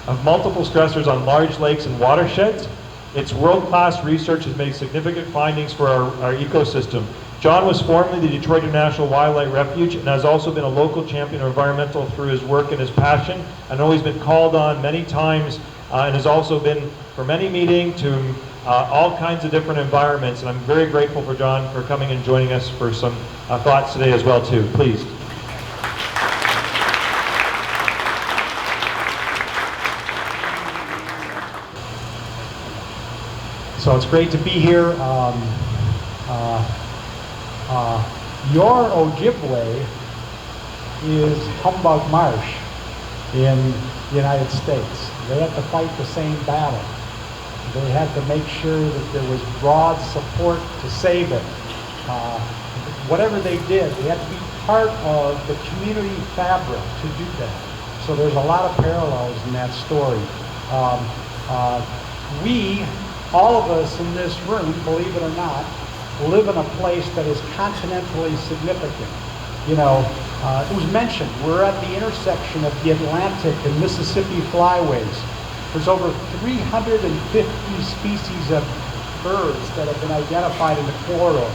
of multiple stressors on large lakes and watersheds. Its world-class research has made significant findings for our ecosystem. John was formerly the Detroit National Wildlife Refuge and has also been a local champion of environmental through his work and his passion. I know he's been called on many times and has also been for many meetings to all kinds of different environments. And I'm very grateful for John for coming and joining us for some thoughts today as well too. Please. So it's great to be here. Your Ojibwe is Humbug Marsh in the United States. They had to fight the same battle. They had to make sure that there was broad support to save it. Whatever they did, they had to be part of the community fabric to do that. So there's a lot of parallels in that story. We, all of us in this room, believe it or not, live in a place that is continentally significant. You know, it was mentioned, we're at the intersection of the Atlantic and Mississippi flyways. There's over 350 species of birds that have been identified in the corridor.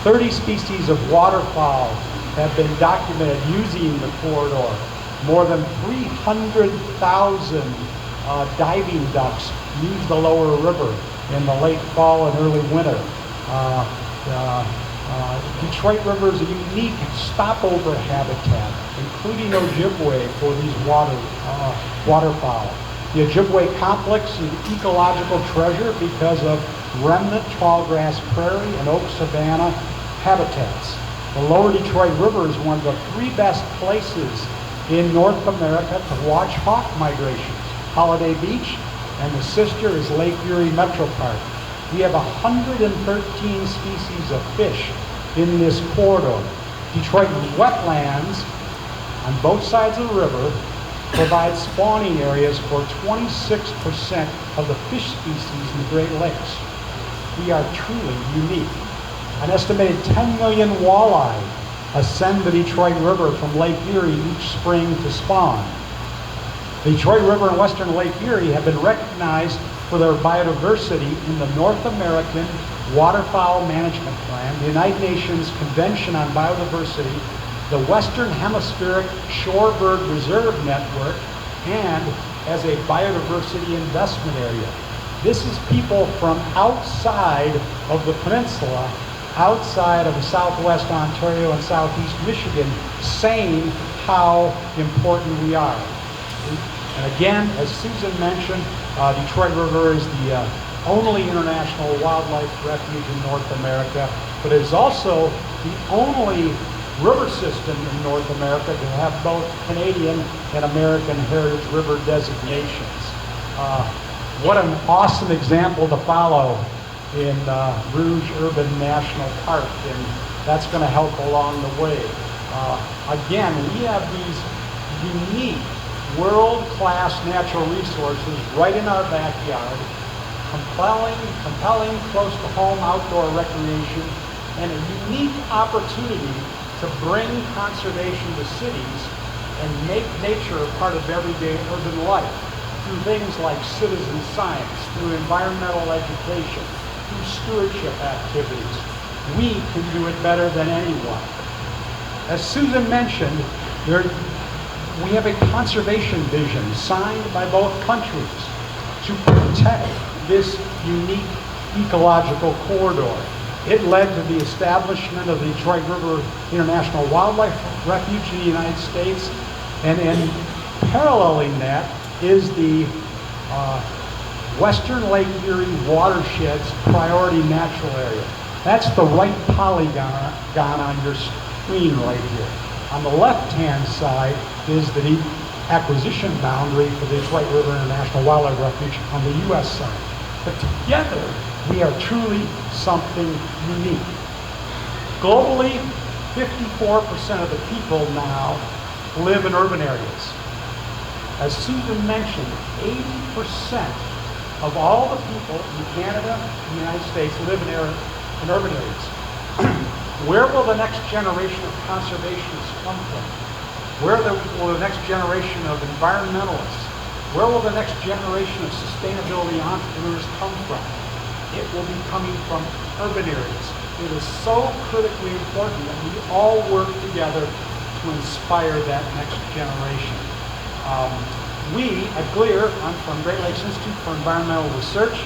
30 species of waterfowl have been documented using the corridor. More than 300,000 diving ducks use the lower river in the late fall and early winter. Detroit River is a unique stopover habitat, including Ojibwe for these waterfowl. The Ojibwe complex is an ecological treasure because of remnant tallgrass prairie and oak savanna habitats. The lower Detroit River is one of the 3 best places in North America to watch hawk migrations. Holiday Beach, and the sister is Lake Erie Metro Park. We have 113 species of fish in this corridor. Detroit wetlands on both sides of the river provide spawning areas for 26% of the fish species in the Great Lakes. We are truly unique. An estimated 10 million walleye ascend the Detroit River from Lake Erie each spring to spawn. The Detroit River and Western Lake Erie have been recognized for their biodiversity in the North American Waterfowl Management Plan, the United Nations Convention on Biodiversity, the Western Hemispheric Shorebird Reserve Network, and as a biodiversity investment area. This is people from outside of the peninsula, outside of Southwest Ontario and Southeast Michigan, saying how important we are. And again, as Susan mentioned, Detroit River is the only international wildlife refuge in North America, but it is also the only river system in North America to have both Canadian and American Heritage River designations. What an awesome example to follow in Rouge Urban National Park, and that's going to help along the way. Again, we have these unique world-class natural resources right in our backyard, compelling close-to-home outdoor recreation, and a unique opportunity to bring conservation to cities and make nature a part of everyday urban life through things like citizen science, through environmental education, through stewardship activities. We can do it better than anyone. As Susan mentioned, we have a conservation vision signed by both countries to protect this unique ecological corridor. It led to the establishment of the Detroit River International Wildlife Refuge in the United States, and in paralleling that is the Western Lake Erie Watershed's Priority Natural Area. That's the right polygon on your screen right here. On the left-hand side is the acquisition boundary for the Detroit River International Wildlife Refuge on the U.S. side. But together, we are truly something unique. Globally, 54% of the people now live in urban areas. As Susan mentioned, 80% of all the people in Canada and the United States live in urban areas. Where will the next generation of conservationists come from? Where will the next generation of environmentalists? Where will the next generation of sustainability entrepreneurs come from? It will be coming from urban areas. It is so critically important that we all work together to inspire that next generation. We at GLEAR, I'm from Great Lakes Institute for Environmental Research.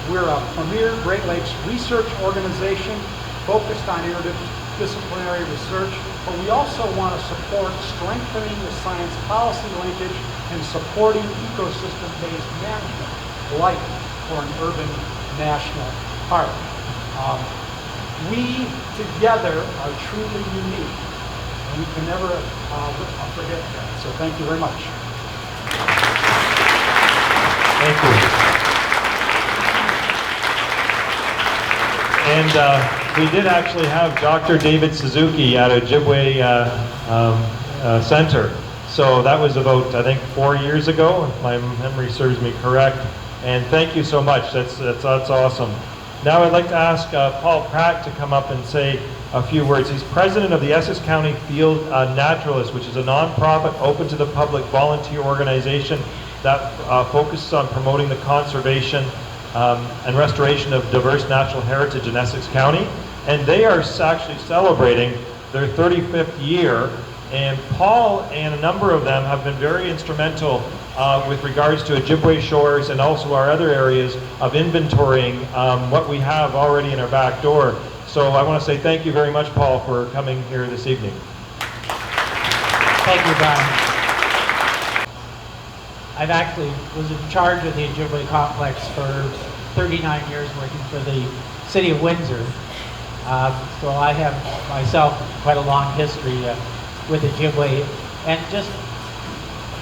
We're a premier Great Lakes research organization focused on interdisciplinary research, but we also want to support strengthening the science policy linkage and supporting ecosystem-based management, like for an urban national park. We together are truly unique, and we can never forget that. So thank you very much. Thank you. And we did actually have Dr. David Suzuki at Ojibwe Center. So that was about, I think, 4 years ago, if my memory serves me correct. And thank you so much. That's awesome. Now I'd like to ask Paul Pratt to come up and say a few words. He's president of the Essex County Field Naturalists, which is a nonprofit, open to the public volunteer organization that focuses on promoting the conservation and restoration of diverse natural heritage in Essex County. And they are actually celebrating their 35th year. And Paul and a number of them have been very instrumental with regards to Ojibwe shores and also our other areas of inventorying what we have already in our back door. So I want to say thank you very much, Paul, for coming here this evening. Thank you, Brian. I've actually was in charge of the Ojibwe complex for 39 years working for the city of Windsor. So I have myself quite a long history with Ojibwe, and just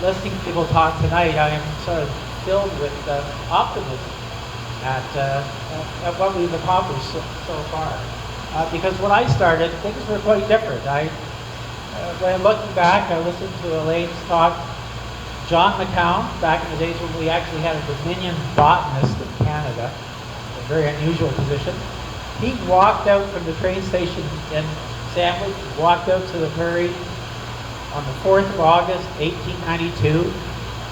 listening to people talk tonight, I am sort of filled with optimism at what we've accomplished so far. Because when I started, things were quite different. When looking back, I listened to Elaine's talk. John McCown, back in the days when we actually had a Dominion botanist in Canada, a very unusual position, he walked out from the train station in Sandwich, walked out to the prairie on the 4th of August, 1892,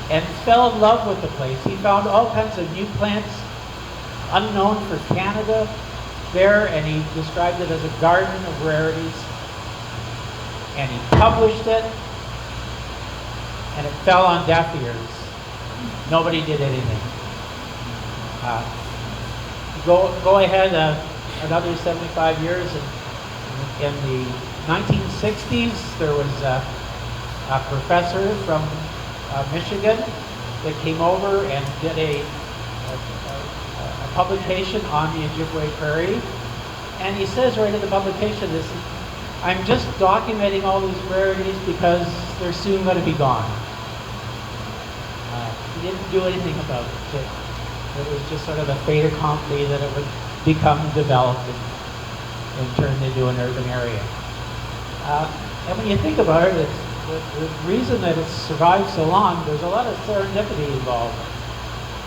and fell in love with the place. He found all kinds of new plants unknown for Canada there, and he described it as a garden of rarities. And he published it, and it fell on deaf ears. Nobody did anything. Go ahead another 75 years, and in the 1960s, there was a professor from Michigan that came over and did a publication on the Ojibwe Prairie. And he says right in the publication, this, I'm just documenting all these rarities because they're soon going to be gone. He didn't do anything about it. It was just sort of a fait accompli that it would become developed and turned into an urban area. And when you think about it, the reason that it's survived so long, there's a lot of serendipity involved.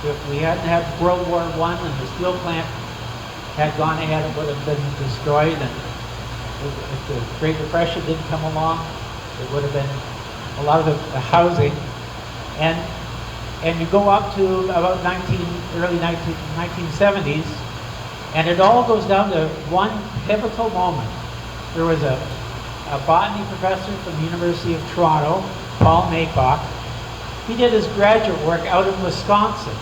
If we hadn't had World War I and the steel plant had gone ahead, it would have been destroyed. And if the Great Depression didn't come along, it would have been a lot of the housing. And you go up to about early 1970s, and it all goes down to one pivotal moment. There was a botany professor from the University of Toronto, Paul Maycock. He did his graduate work out in Wisconsin.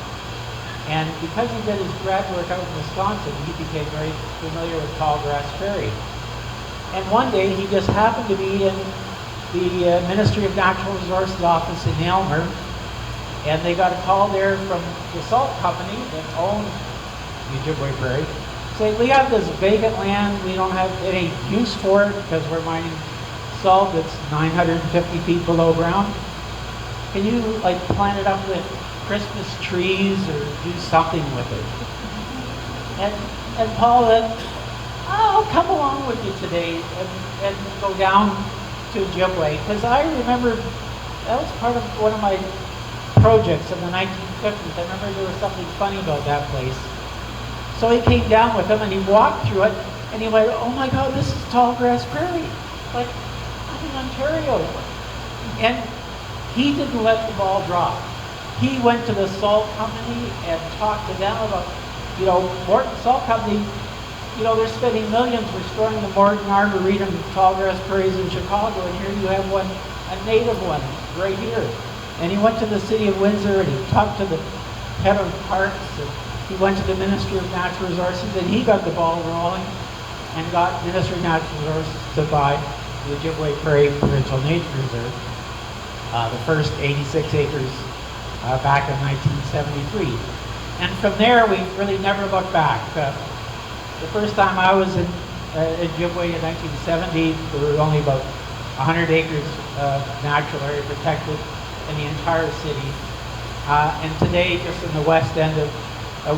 And because he did his graduate work out in Wisconsin, he became very familiar with tall grass prairie. And one day he just happened to be in the Ministry of Natural Resources office in Aylmer, and they got a call there from the salt company that owned the Ojibwe Prairie, saying, we have this vacant land, we don't have any use for it because we're mining salt that's 950 feet below ground. Can you like plant it up with Christmas trees or do something with it? And Paul said, I'll come along with you today and go down to Ojibwe, because I remember that was part of one of my projects in the 1950s. I remember there was something funny about that place. So he came down with him and he walked through it and he went, oh my God, this is tall grass prairie. Like, I'm in Ontario. And he didn't let the ball drop. He went to the salt company and talked to them about, Morton Salt Company, they're spending millions restoring the Morton Arboretum tall grass prairies in Chicago, and here you have one, a native one, right here. And he went to the city of Windsor and he talked to the head of parks, and he went to the Ministry of Natural Resources, and he got the ball rolling and got Ministry of Natural Resources to buy the Ojibwe Prairie Provincial Nature Reserve, the first 86 acres back in 1973. And from there, we really never looked back. The first time I was in Ojibwe in 1970, there were only about 100 acres of natural area protected in the entire city. And today, just in the west end of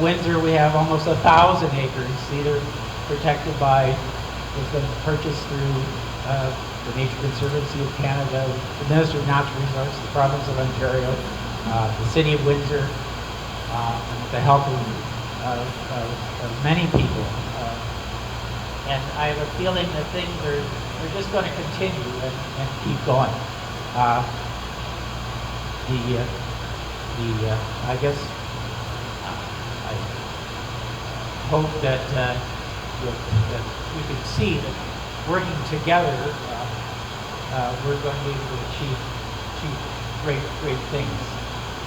Windsor, we have almost 1,000 acres, either protected by, has been purchased through the Nature Conservancy of Canada, the Ministry of Natural Resources, the province of Ontario, the city of Windsor, and with the help of many people. And I have a feeling that things are just going to continue and keep going. I guess I hope that we can see that working together, we're going to be able to achieve great things.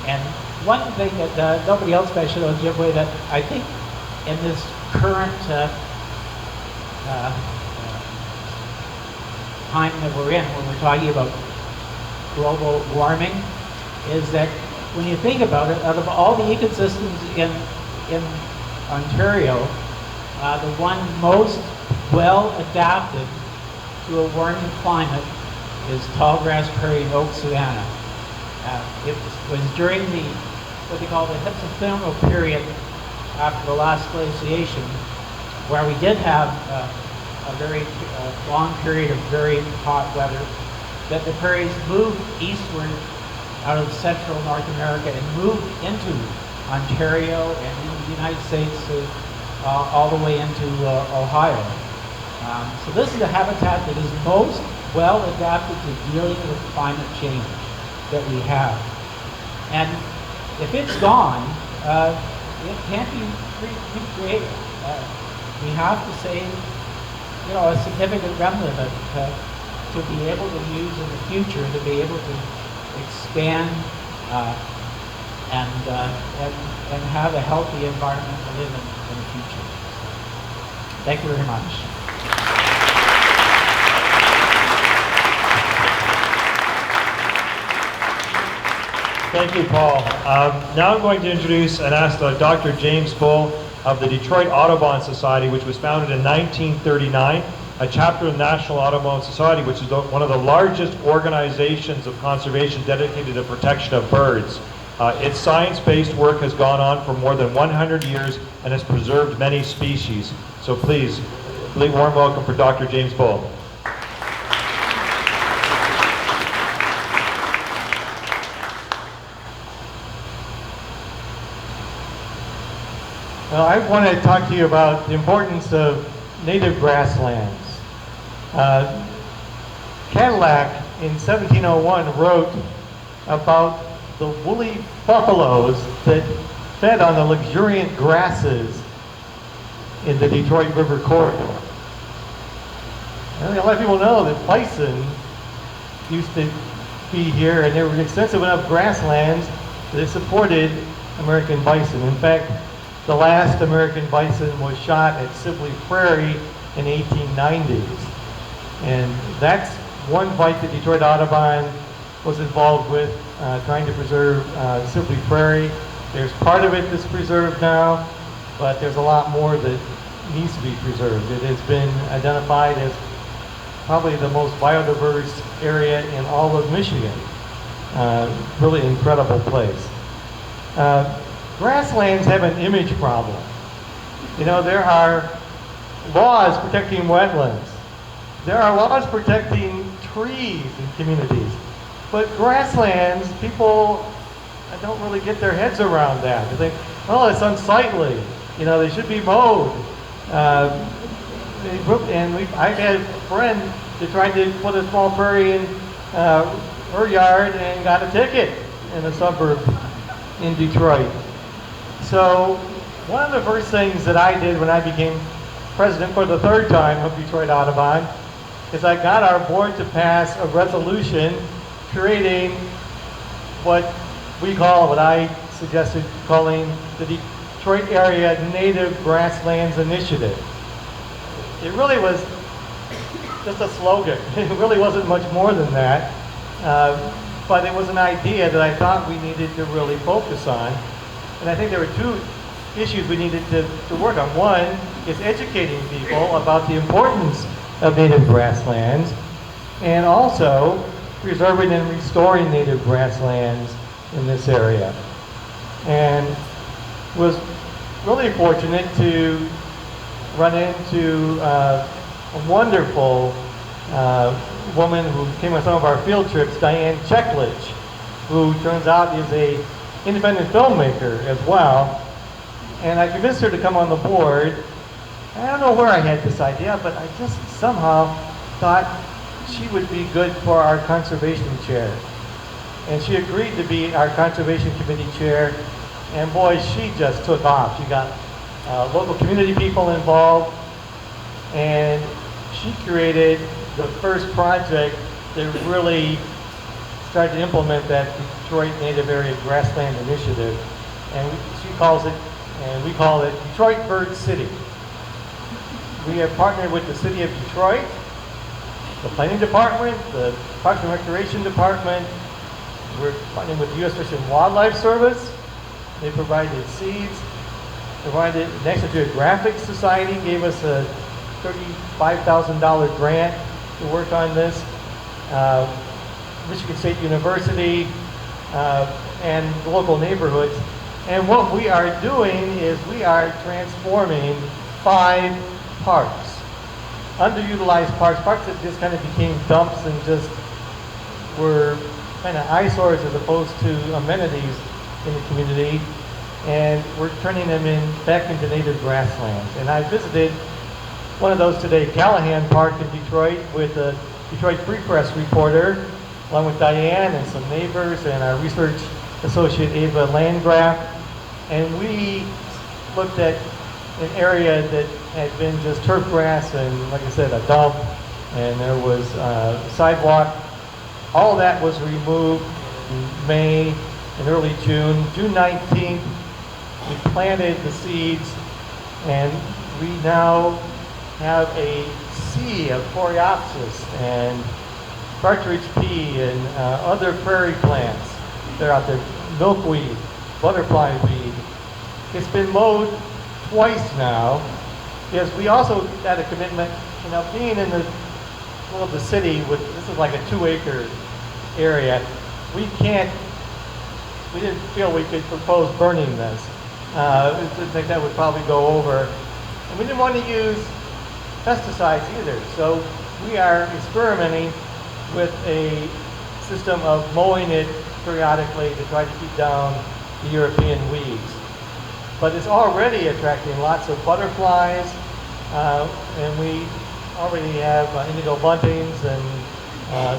And one thing that nobody else mentioned on Ojibwe that I think in this current time that we're in, when we're talking about global warming, is that when you think about it, out of all the ecosystems in Ontario, the one most well adapted to a warming climate is tall grass prairie and oak savanna. It was during what they call the hypsothermal period after the last glaciation, where we did have a very long period of very hot weather, that the prairies moved eastward out of central North America and moved into Ontario and into the United States all the way into Ohio. So this is a habitat that is most well adapted to dealing with climate change that we have. And if it's gone, it can't be recreated. We have to save, a significant remnant of it to be able to use in the future, to be able to expand and have a healthy environment to live in the future. Thank you very much. Thank you, Paul. Now I'm going to introduce and ask Dr. James Bull of the Detroit Audubon Society, which was founded in 1939, a chapter of the National Audubon Society, which is one of the largest organizations of conservation dedicated to protection of birds. Its science-based work has gone on for more than 100 years and has preserved many species. So please, warm welcome for Dr. James Bull. Well, I want to talk to you about the importance of native grasslands. Cadillac in 1701 wrote about the woolly buffaloes that fed on the luxuriant grasses in the Detroit River corridor. And a lot of people know that bison used to be here, and there were extensive enough grasslands that it supported American bison. In fact, the last American bison was shot at Sibley Prairie in 1890s. And that's one fight that Detroit Audubon was involved with, trying to preserve Sibley Prairie. There's part of it that's preserved now, but there's a lot more that needs to be preserved. It has been identified as probably the most biodiverse area in all of Michigan. Really incredible place. Grasslands have an image problem. There are laws protecting wetlands. There are laws protecting trees in communities. But grasslands, people don't really get their heads around that. They think, oh, it's unsightly. They should be mowed. I've had a friend that tried to put a small prairie in her yard and got a ticket in a suburb in Detroit. So one of the first things that I did when I became president for the third time of Detroit Audubon is I got our board to pass a resolution creating what I suggested calling the Detroit Area Native Grasslands Initiative. It really was just a slogan. It really wasn't much more than that. But it was an idea that I thought we needed to really focus on. And I think there were two issues we needed to work on. One is educating people about the importance of native grasslands, and also preserving and restoring native grasslands in this area. And was really fortunate to run into a wonderful woman who came on some of our field trips, Diane Cheklich, who turns out is a independent filmmaker as well. And I convinced her to come on the board. I don't know where I had this idea, but I just somehow thought she would be good for our conservation chair. And she agreed to be our conservation committee chair. And boy, she just took off. She got local community people involved. And she created the first project that really started to implement that Detroit Native Area Grassland Initiative. And she calls it, and we call it Detroit Bird City. We have partnered with the City of Detroit, the Planning Department, the Parks and Recreation Department. We're partnering with the U.S. Fish and Wildlife Service. They provided seeds, provided National Geographic Society, gave us a $35,000 grant to work on this. Michigan State University, and local neighborhoods. And what we are doing is we are transforming 5 parks, underutilized parks that just kind of became dumps and just were kind of eyesores as opposed to amenities in the community. And we're turning them back into native grasslands. And I visited one of those today, Callahan Park in Detroit, with a Detroit Free Press reporter, along with Diane and some neighbors and our research Associate Ava Landgraf, and we looked at an area that had been just turf grass and, like I said, a dump, and there was sidewalk. All that was removed in May and early June. June 19th, we planted the seeds, and we now have a sea of coreopsis and partridge pea and other prairie plants. They're out there, milkweed, butterfly weed. It's been mowed twice now. Yes, we also had a commitment, being in the middle of the city with, this is like a 2-acre area, we didn't feel we could propose burning this. I think that would probably go over. And we didn't want to use pesticides either, so we are experimenting with a system of mowing it periodically to try to keep down the European weeds. But it's already attracting lots of butterflies, and we already have indigo buntings and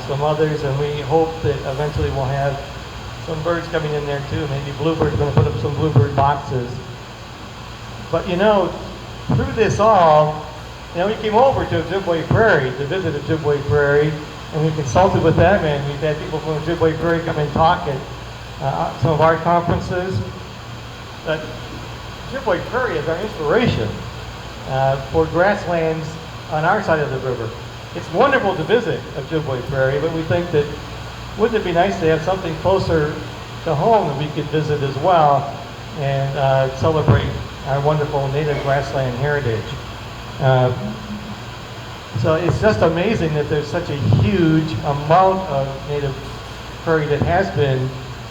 some others, and we hope that eventually we'll have some birds coming in there too. Maybe bluebirds, going to put up some bluebird boxes. But through this all, we came over to Ojibwe Prairie to visit Ojibwe Prairie, and we consulted with them, and we've had people from Ojibwe Prairie come and talk at some of our conferences. But Ojibwe Prairie is our inspiration for grasslands on our side of the river. It's wonderful to visit Ojibwe Prairie, but we think that wouldn't it be nice to have something closer to home that we could visit as well and celebrate our wonderful native grassland heritage. So it's just amazing that there's such a huge amount of native prairie that has been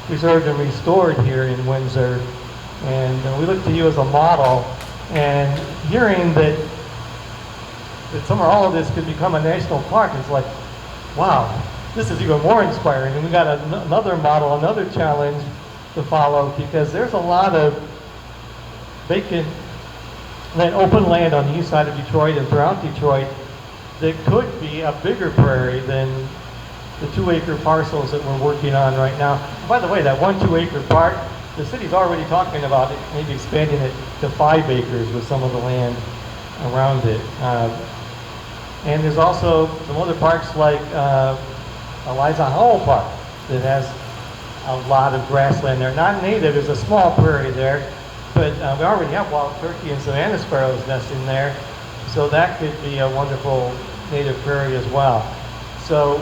preserved and restored here in Windsor. And we look to you as a model, and hearing that some or all of this could become a national park is like, wow, this is even more inspiring. And we got another model, another challenge to follow, because there's a lot of vacant land, open land on the east side of Detroit and throughout Detroit that could be a bigger prairie than the 2-acre parcels that we're working on right now. By the way, that 1 2-acre part, the city's already talking about it, maybe expanding it to 5 acres with some of the land around it. And there's also some other parks like Eliza Howell Park that has a lot of grassland there. Not native, there's a small prairie there, but we already have wild turkey and savanna sparrows nesting there, so that could be a wonderful native prairie as well. So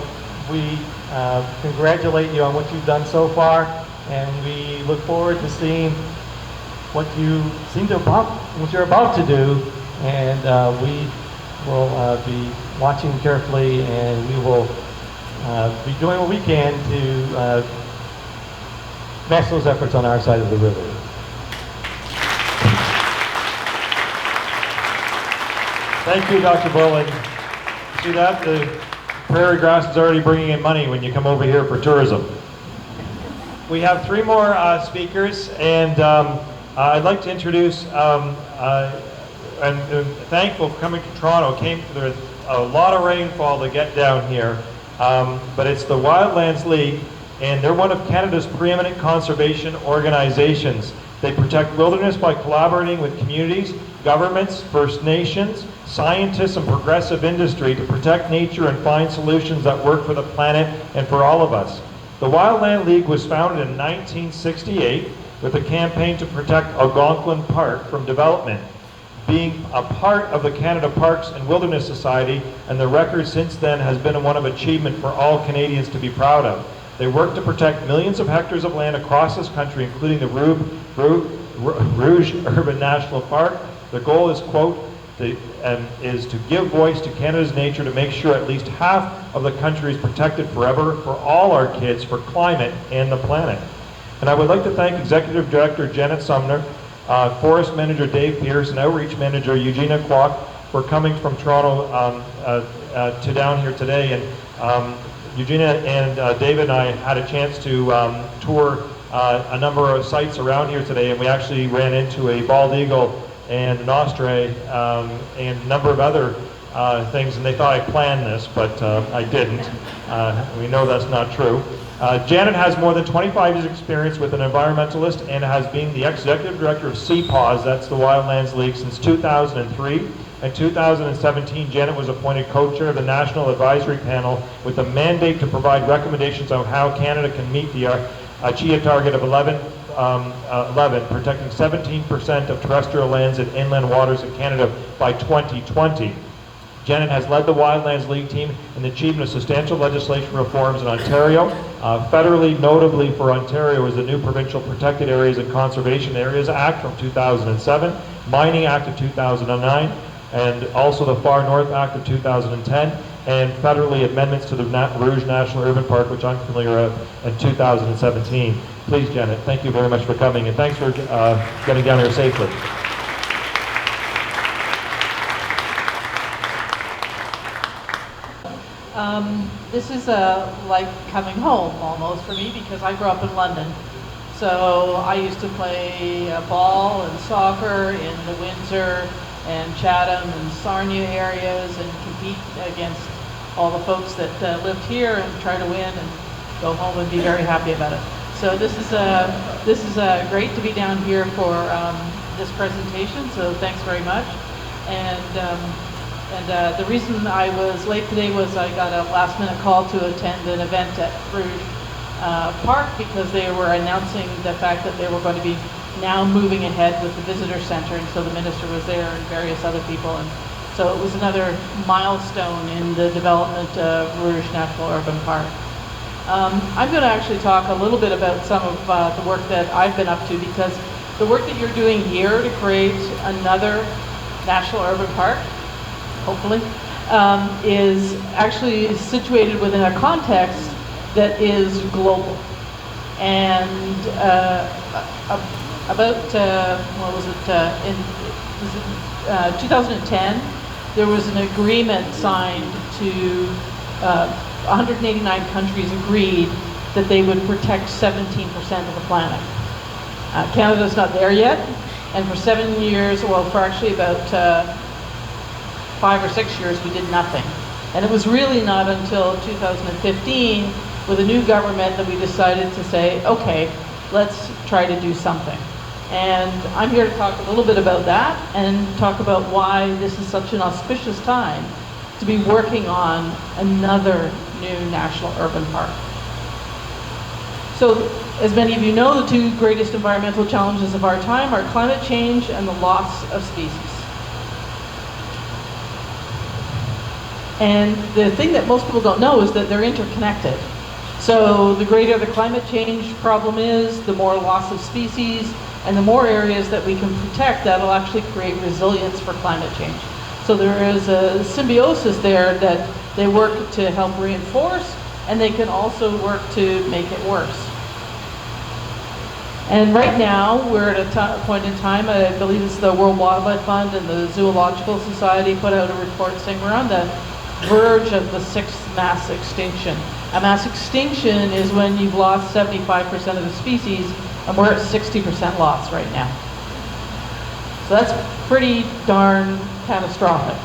we congratulate you on what you've done so far, and we look forward to seeing what you're about to do, and we will be watching carefully, and we will be doing what we can to match those efforts on our side of the river. Thank you, Dr. Bullen. See that? The prairie grass is already bringing in money when you come over here for tourism. We have 3 more speakers, and I'd like to introduce, and thankful for coming to Toronto. There's a lot of rainfall to get down here, but it's the Wildlands League, and they're one of Canada's preeminent conservation organizations. They protect wilderness by collaborating with communities, governments, First Nations, scientists, and progressive industry to protect nature and find solutions that work for the planet and for all of us. The Wildland League was founded in 1968 with a campaign to protect Algonquin Park from development, being a part of the Canada Parks and Wilderness Society, and the record since then has been one of achievement for all Canadians to be proud of. They work to protect millions of hectares of land across this country, including the Rouge Urban National Park. Their goal is, quote, is to give voice to Canada's nature to make sure at least half of the country is protected forever for all our kids, for climate and the planet. And I would like to thank Executive Director Janet Sumner, Forest Manager Dave Pierce, and Outreach Manager Eugenia Kwok for coming from Toronto to down here today. And Eugenia and David and I had a chance to tour a number of sites around here today, and we actually ran into a bald eagle and an osprey and a number of other things, and they thought I planned this, but I didn't. We know that's not true. Janet has more than 25 years experience with an environmentalist and has been the executive director of CPAWS, that's the Wildlands League, since 2003. In 2017, Janet was appointed co-chair of the National Advisory Panel with a mandate to provide recommendations on how Canada can meet the ACHIA target of 11, protecting 17% of terrestrial lands and inland waters in Canada by 2020. Janet has led the Wildlands League team in the achievement of substantial legislation reforms in Ontario. Federally, notably for Ontario, is the new Provincial Protected Areas and Conservation Areas Act from 2007, Mining Act of 2009, and also the Far North Act of 2010, and federally amendments to the Rouge National Urban Park, which I'm familiar with, in 2017. Please, Janet, thank you very much for coming, and thanks for getting down here safely. This is like coming home almost for me because I grew up in London. So I used to play ball and soccer in the Windsor and Chatham and Sarnia areas and compete against all the folks that lived here and try to win and go home and be very happy about it. So this is great to be down here for this presentation. So thanks very much. And the reason I was late today was I got a last-minute call to attend an event at Rouge Park because they were announcing the fact that they were going to be now moving ahead with the visitor center, and so the minister was there and various other people, and so it was another milestone in the development of Rouge National Urban Park. I'm going to actually talk a little bit about some of the work that I've been up to, because the work that you're doing here to create another National Urban Park, hopefully, is actually situated within a context that is global. And about, what was it, in 2010, there was an agreement signed to 189 countries agreed that they would protect 17% of the planet. Canada's not there yet, and for 7 years, well, for actually about 5 or 6 years, we did nothing. And it was really not until 2015, with a new government, that we decided to say, okay, let's try to do something. And I'm here to talk a little bit about that and talk about why this is such an auspicious time to be working on another new national urban park. So, as many of you know, the two greatest environmental challenges of our time are climate change and the loss of species. And the thing that most people don't know is that they're interconnected. So the greater the climate change problem is, the more loss of species, and the more areas that we can protect, that'll actually create resilience for climate change. So there is a symbiosis there that they work to help reinforce, and they can also work to make it worse. And right now, we're at a point in time, I believe it's the World Wildlife Fund and the Zoological Society put out a report saying we're on the verge of the 6th mass extinction. A mass extinction is when you've lost 75% of the species, and we're at 60% loss right now. So that's pretty darn catastrophic.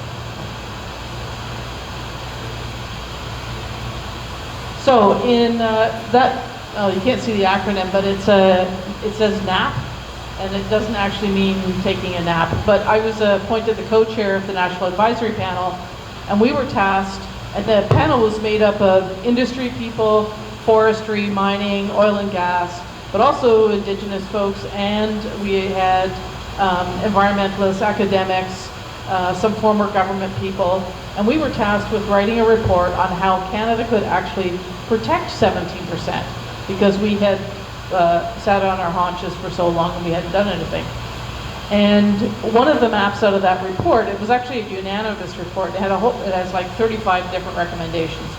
So in you can't see the acronym, but it says NAP, and it doesn't actually mean taking a nap. But I was appointed the co-chair of the National Advisory Panel, and we were tasked, and the panel was made up of industry people, forestry, mining, oil and gas, but also Indigenous folks, and we had environmentalists, academics, some former government people, and we were tasked with writing a report on how Canada could actually protect 17%, because we had sat on our haunches for so long and we hadn't done anything. And one of the maps out of that report, it was actually a unanimous report. It has like 35 different recommendations.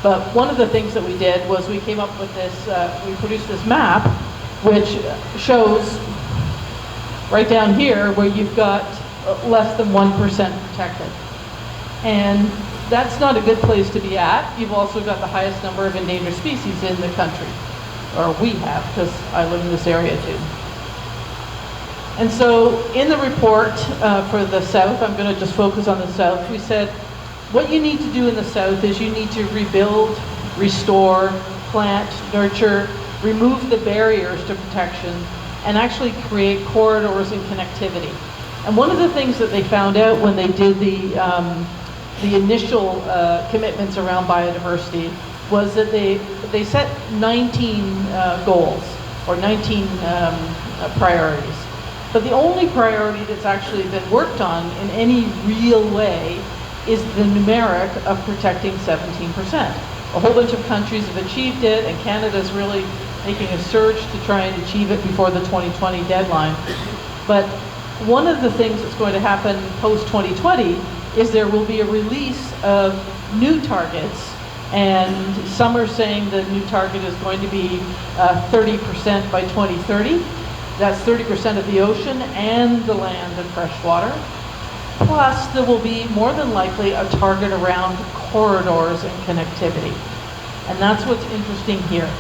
But one of the things that we did was we came up with this, we produced this map, which shows right down here where you've got less than 1% protected. And that's not a good place to be at. You've also got the highest number of endangered species in the country, or we have, because I live in this area too. And so in the report for the South, I'm going to just focus on the South, we said what you need to do in the south is you need to rebuild, restore, plant, nurture, remove the barriers to protection, and actually create corridors and connectivity. And one of the things that they found out when they did the initial commitments around biodiversity was that they set 19 goals, or 19 priorities. But the only priority that's actually been worked on in any real way is the numeric of protecting 17%. A whole bunch of countries have achieved it, and Canada's really making a surge to try and achieve it before the 2020 deadline. But one of the things that's going to happen post-2020 is there will be a release of new targets, and some are saying the new target is going to be 30% by 2030. That's 30% of the ocean and the land and fresh water. Plus, there will be more than likely a target around corridors and connectivity. And that's what's interesting here.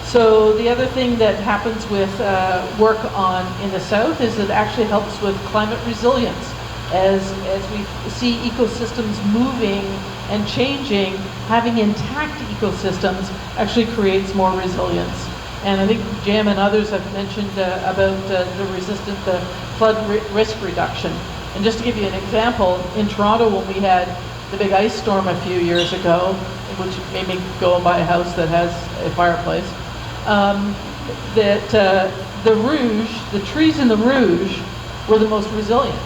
So the other thing that happens with work in the south is it actually helps with climate resilience. As we see ecosystems moving and changing, having intact ecosystems actually creates more resilience. And I think Jam and others have mentioned about the flood risk reduction. And just to give you an example, in Toronto when we had the big ice storm a few years ago, which made me go and buy a house that has a fireplace, the Rouge, the trees in the Rouge were the most resilient.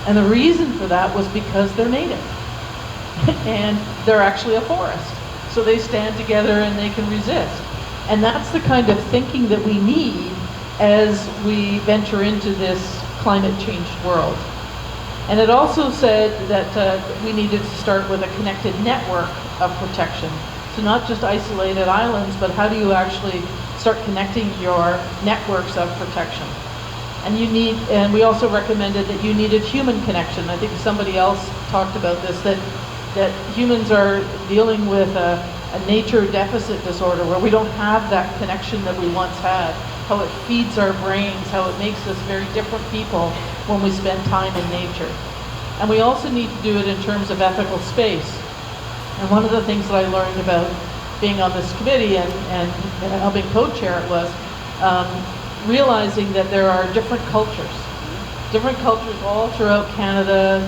And the reason for that was because they're native. And they're actually a forest. So they stand together and they can resist. And that's the kind of thinking that we need as we venture into this climate change world. And it also said that we needed to start with a connected network of protection. So not just isolated islands, but how do you actually start connecting your networks of protection? And we also recommended that you needed human connection. I think somebody else talked about this, that humans are dealing with a nature deficit disorder where we don't have that connection that we once had, how it feeds our brains, how it makes us very different people when we spend time in nature. And we also need to do it in terms of ethical space. And one of the things that I learned about being on this committee and helping co-chair it was realizing that there are different cultures all throughout Canada,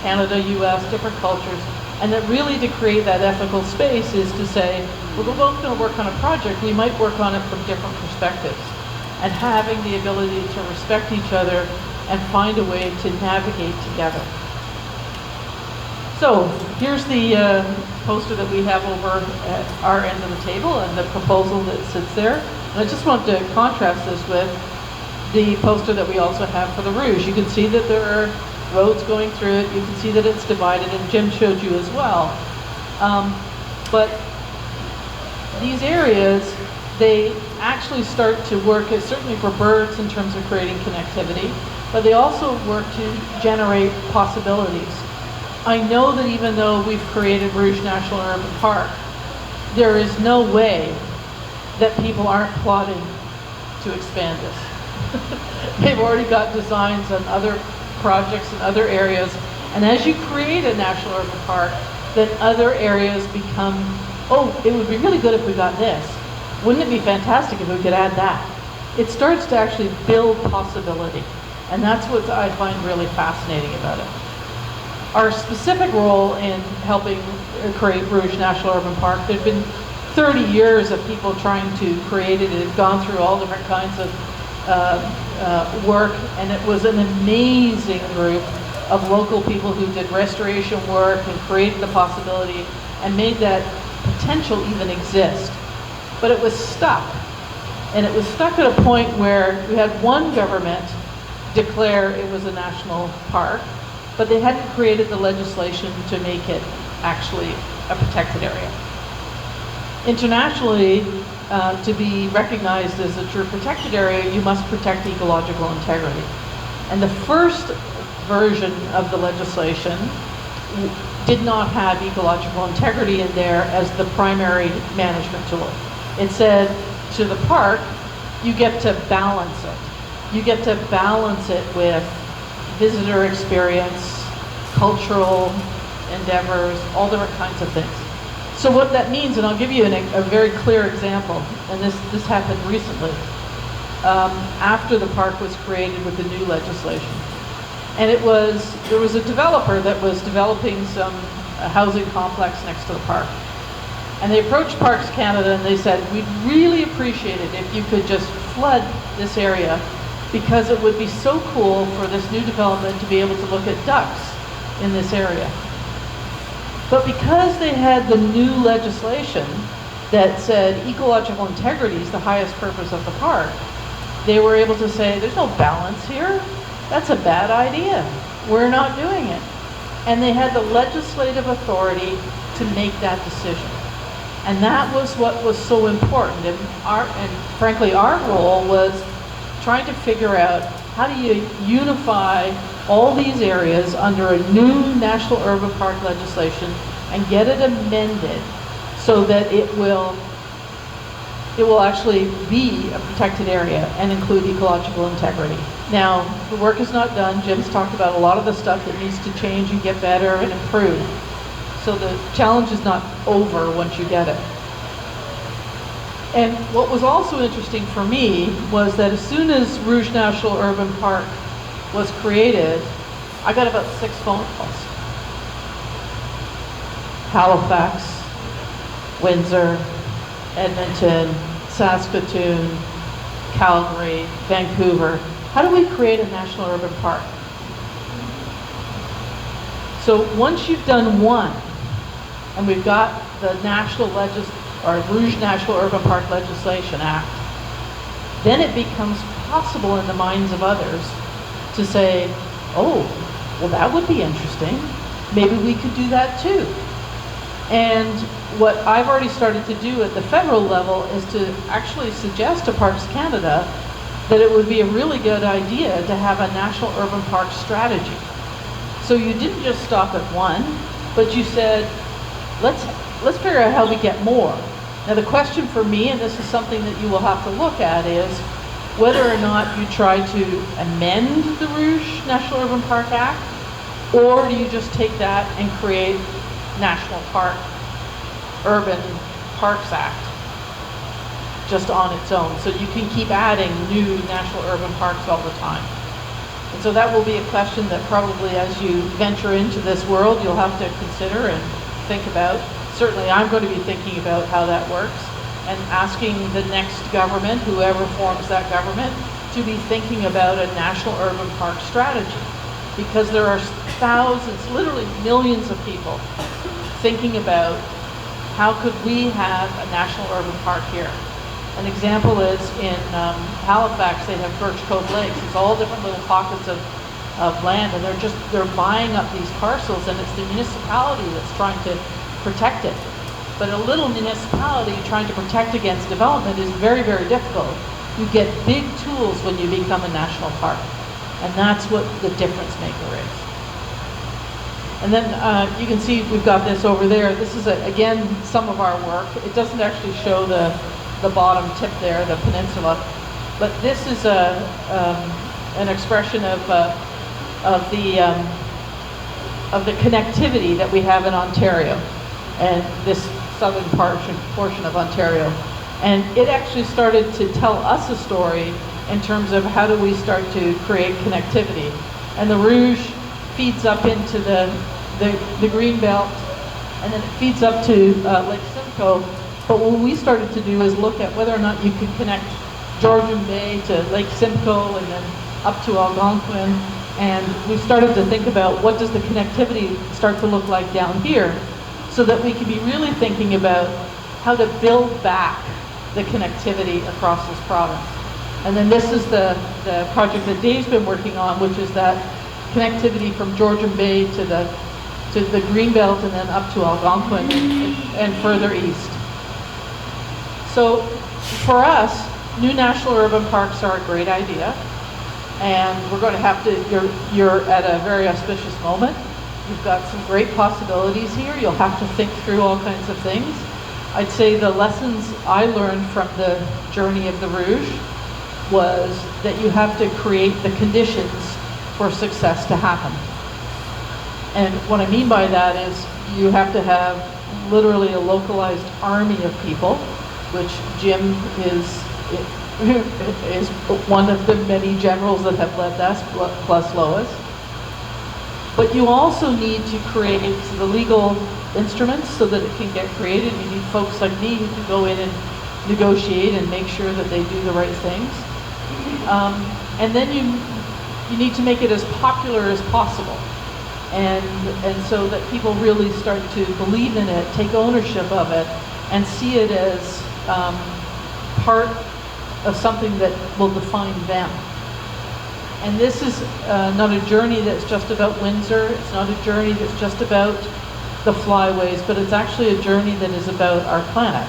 US, different cultures. And that really to create that ethical space is to say, well, we're both going to work on a project, we might work on it from different perspectives. And having the ability to respect each other and find a way to navigate together. So here's the poster that we have over at our end of the table and the proposal that sits there. And I just want to contrast this with the poster that we also have for the Rouge. You can see that there are roads going through it. You can see that it's divided, and Jim showed you as well. But these areas, they actually start to work, certainly for birds in terms of creating connectivity, but they also work to generate possibilities. I know that even though we've created Rouge National Urban Park, there is no way that people aren't plotting to expand this. They've already got designs on other projects in other areas, and as you create a national urban park, then other areas become, oh, it would be really good if we got this. Wouldn't it be fantastic if we could add that? It starts to actually build possibility, and that's what I find really fascinating about it. Our specific role in helping create Rouge National Urban Park, there's been 30 years of people trying to create it. It has gone through all different kinds of work, and it was an amazing group of local people who did restoration work and created the possibility and made that potential even exist. But it was stuck. And it was stuck at a point where we had one government declare it was a national park, but they hadn't created the legislation to make it actually a protected area. Internationally, to be recognized as a true protected area, you must protect ecological integrity. And the first version of the legislation did not have ecological integrity in there as the primary management tool. It said to the park, you get to balance it. You get to balance it with visitor experience, cultural endeavors, all different kinds of things. So what that means, and I'll give you a very clear example, and this happened recently, after the park was created with the new legislation. And there was a developer that was developing some housing complex next to the park. And they approached Parks Canada and they said, we'd really appreciate it if you could just flood this area, because it would be so cool for this new development to be able to look at ducks in this area. But because they had the new legislation that said ecological integrity is the highest purpose of the park, they were able to say, there's no balance here. That's a bad idea. We're not doing it. And they had the legislative authority to make that decision. And that was what was so important. And frankly, our role was trying to figure out, how do you unify all these areas under a new National Urban Park legislation and get it amended so that it will actually be a protected area and include ecological integrity. Now, the work is not done. Jim's talked about a lot of the stuff that needs to change and get better and improve. So the challenge is not over once you get it. And what was also interesting for me was that as soon as Rouge National Urban Park was created, I got about 6 phone calls. Halifax, Windsor, Edmonton, Saskatoon, Calgary, Vancouver. How do we create a national urban park? So once you've done one, and we've got the Rouge National Urban Park Legislation Act, then it becomes possible in the minds of others to say, oh, well, that would be interesting. Maybe we could do that too. And what I've already started to do at the federal level is to actually suggest to Parks Canada that it would be a really good idea to have a national urban park strategy. So you didn't just stop at one, but you said, let's figure out how we get more. Now the question for me, and this is something that you will have to look at, is whether or not you try to amend the Rouge National Urban Park Act, or do you just take that and create National Park Urban Parks Act just on its own, so you can keep adding new national urban parks all the time. And so that will be a question that probably as you venture into this world, you'll have to consider and think about. Certainly I'm going to be thinking about how that works and asking the next government, whoever forms that government, to be thinking about a national urban park strategy. Because there are thousands, literally millions of people thinking about how could we have a national urban park here. An example is in Halifax, they have Birch Cove Lakes. It's all different little pockets of land, and they're buying up these parcels, and it's the municipality that's trying to protect it. But a little municipality trying to protect against development is very, very difficult. You get big tools when you become a national park, and that's what the difference maker is. And then you can see we've got this over there. This is, again, some of our work. It doesn't actually show the bottom tip there, the peninsula, but this is an expression of the connectivity that we have in Ontario, and this southern portion of Ontario. And it actually started to tell us a story in terms of how do we start to create connectivity. And the Rouge feeds up into the green belt, and then it feeds up to Lake Simcoe. But what we started to do is look at whether or not you could connect Georgian Bay to Lake Simcoe and then up to Algonquin. And we started to think about what does the connectivity start to look like down here, so that we can be really thinking about how to build back the connectivity across this province. And then this is the project that Dave's been working on, which is that connectivity from Georgian Bay to the Greenbelt and then up to Algonquin and further east. So for us, new national urban parks are a great idea, and we're going to have to, you're at a very auspicious moment. You've got some great possibilities here. You'll have to think through all kinds of things. I'd say the lessons I learned from the journey of the Rouge was that you have to create the conditions for success to happen. And what I mean by that is you have to have literally a localized army of people, which Jim is one of the many generals that have led us, plus Lois. But you also need to create the legal instruments so that it can get created. You need folks like me who can go in and negotiate and make sure that they do the right things. And then you need to make it as popular as possible. And so that people really start to believe in it, take ownership of it, and see it as part of something that will define them. And this is not a journey that's just about Windsor. It's not a journey that's just about the flyways, but it's actually a journey that is about our planet.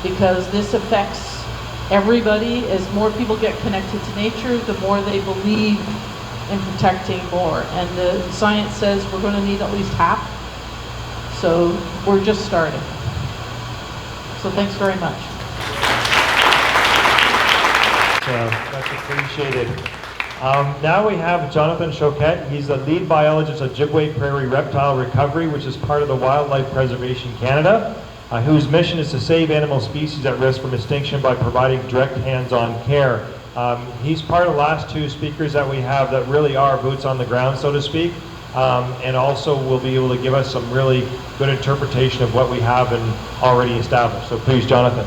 Because this affects everybody. As more people get connected to nature, the more they believe in protecting more. And the science says we're going to need at least half. So we're just starting. So thanks very much. That's appreciated. Now we have Jonathan Choquette. He's the lead biologist of Ojibwe Prairie Reptile Recovery, which is part of the Wildlife Preservation Canada, whose mission is to save animal species at risk from extinction by providing direct hands-on care. He's part of the last two speakers that we have that really are boots on the ground, so to speak, and also will be able to give us some really good interpretation of what we have and already established. So please, Jonathan.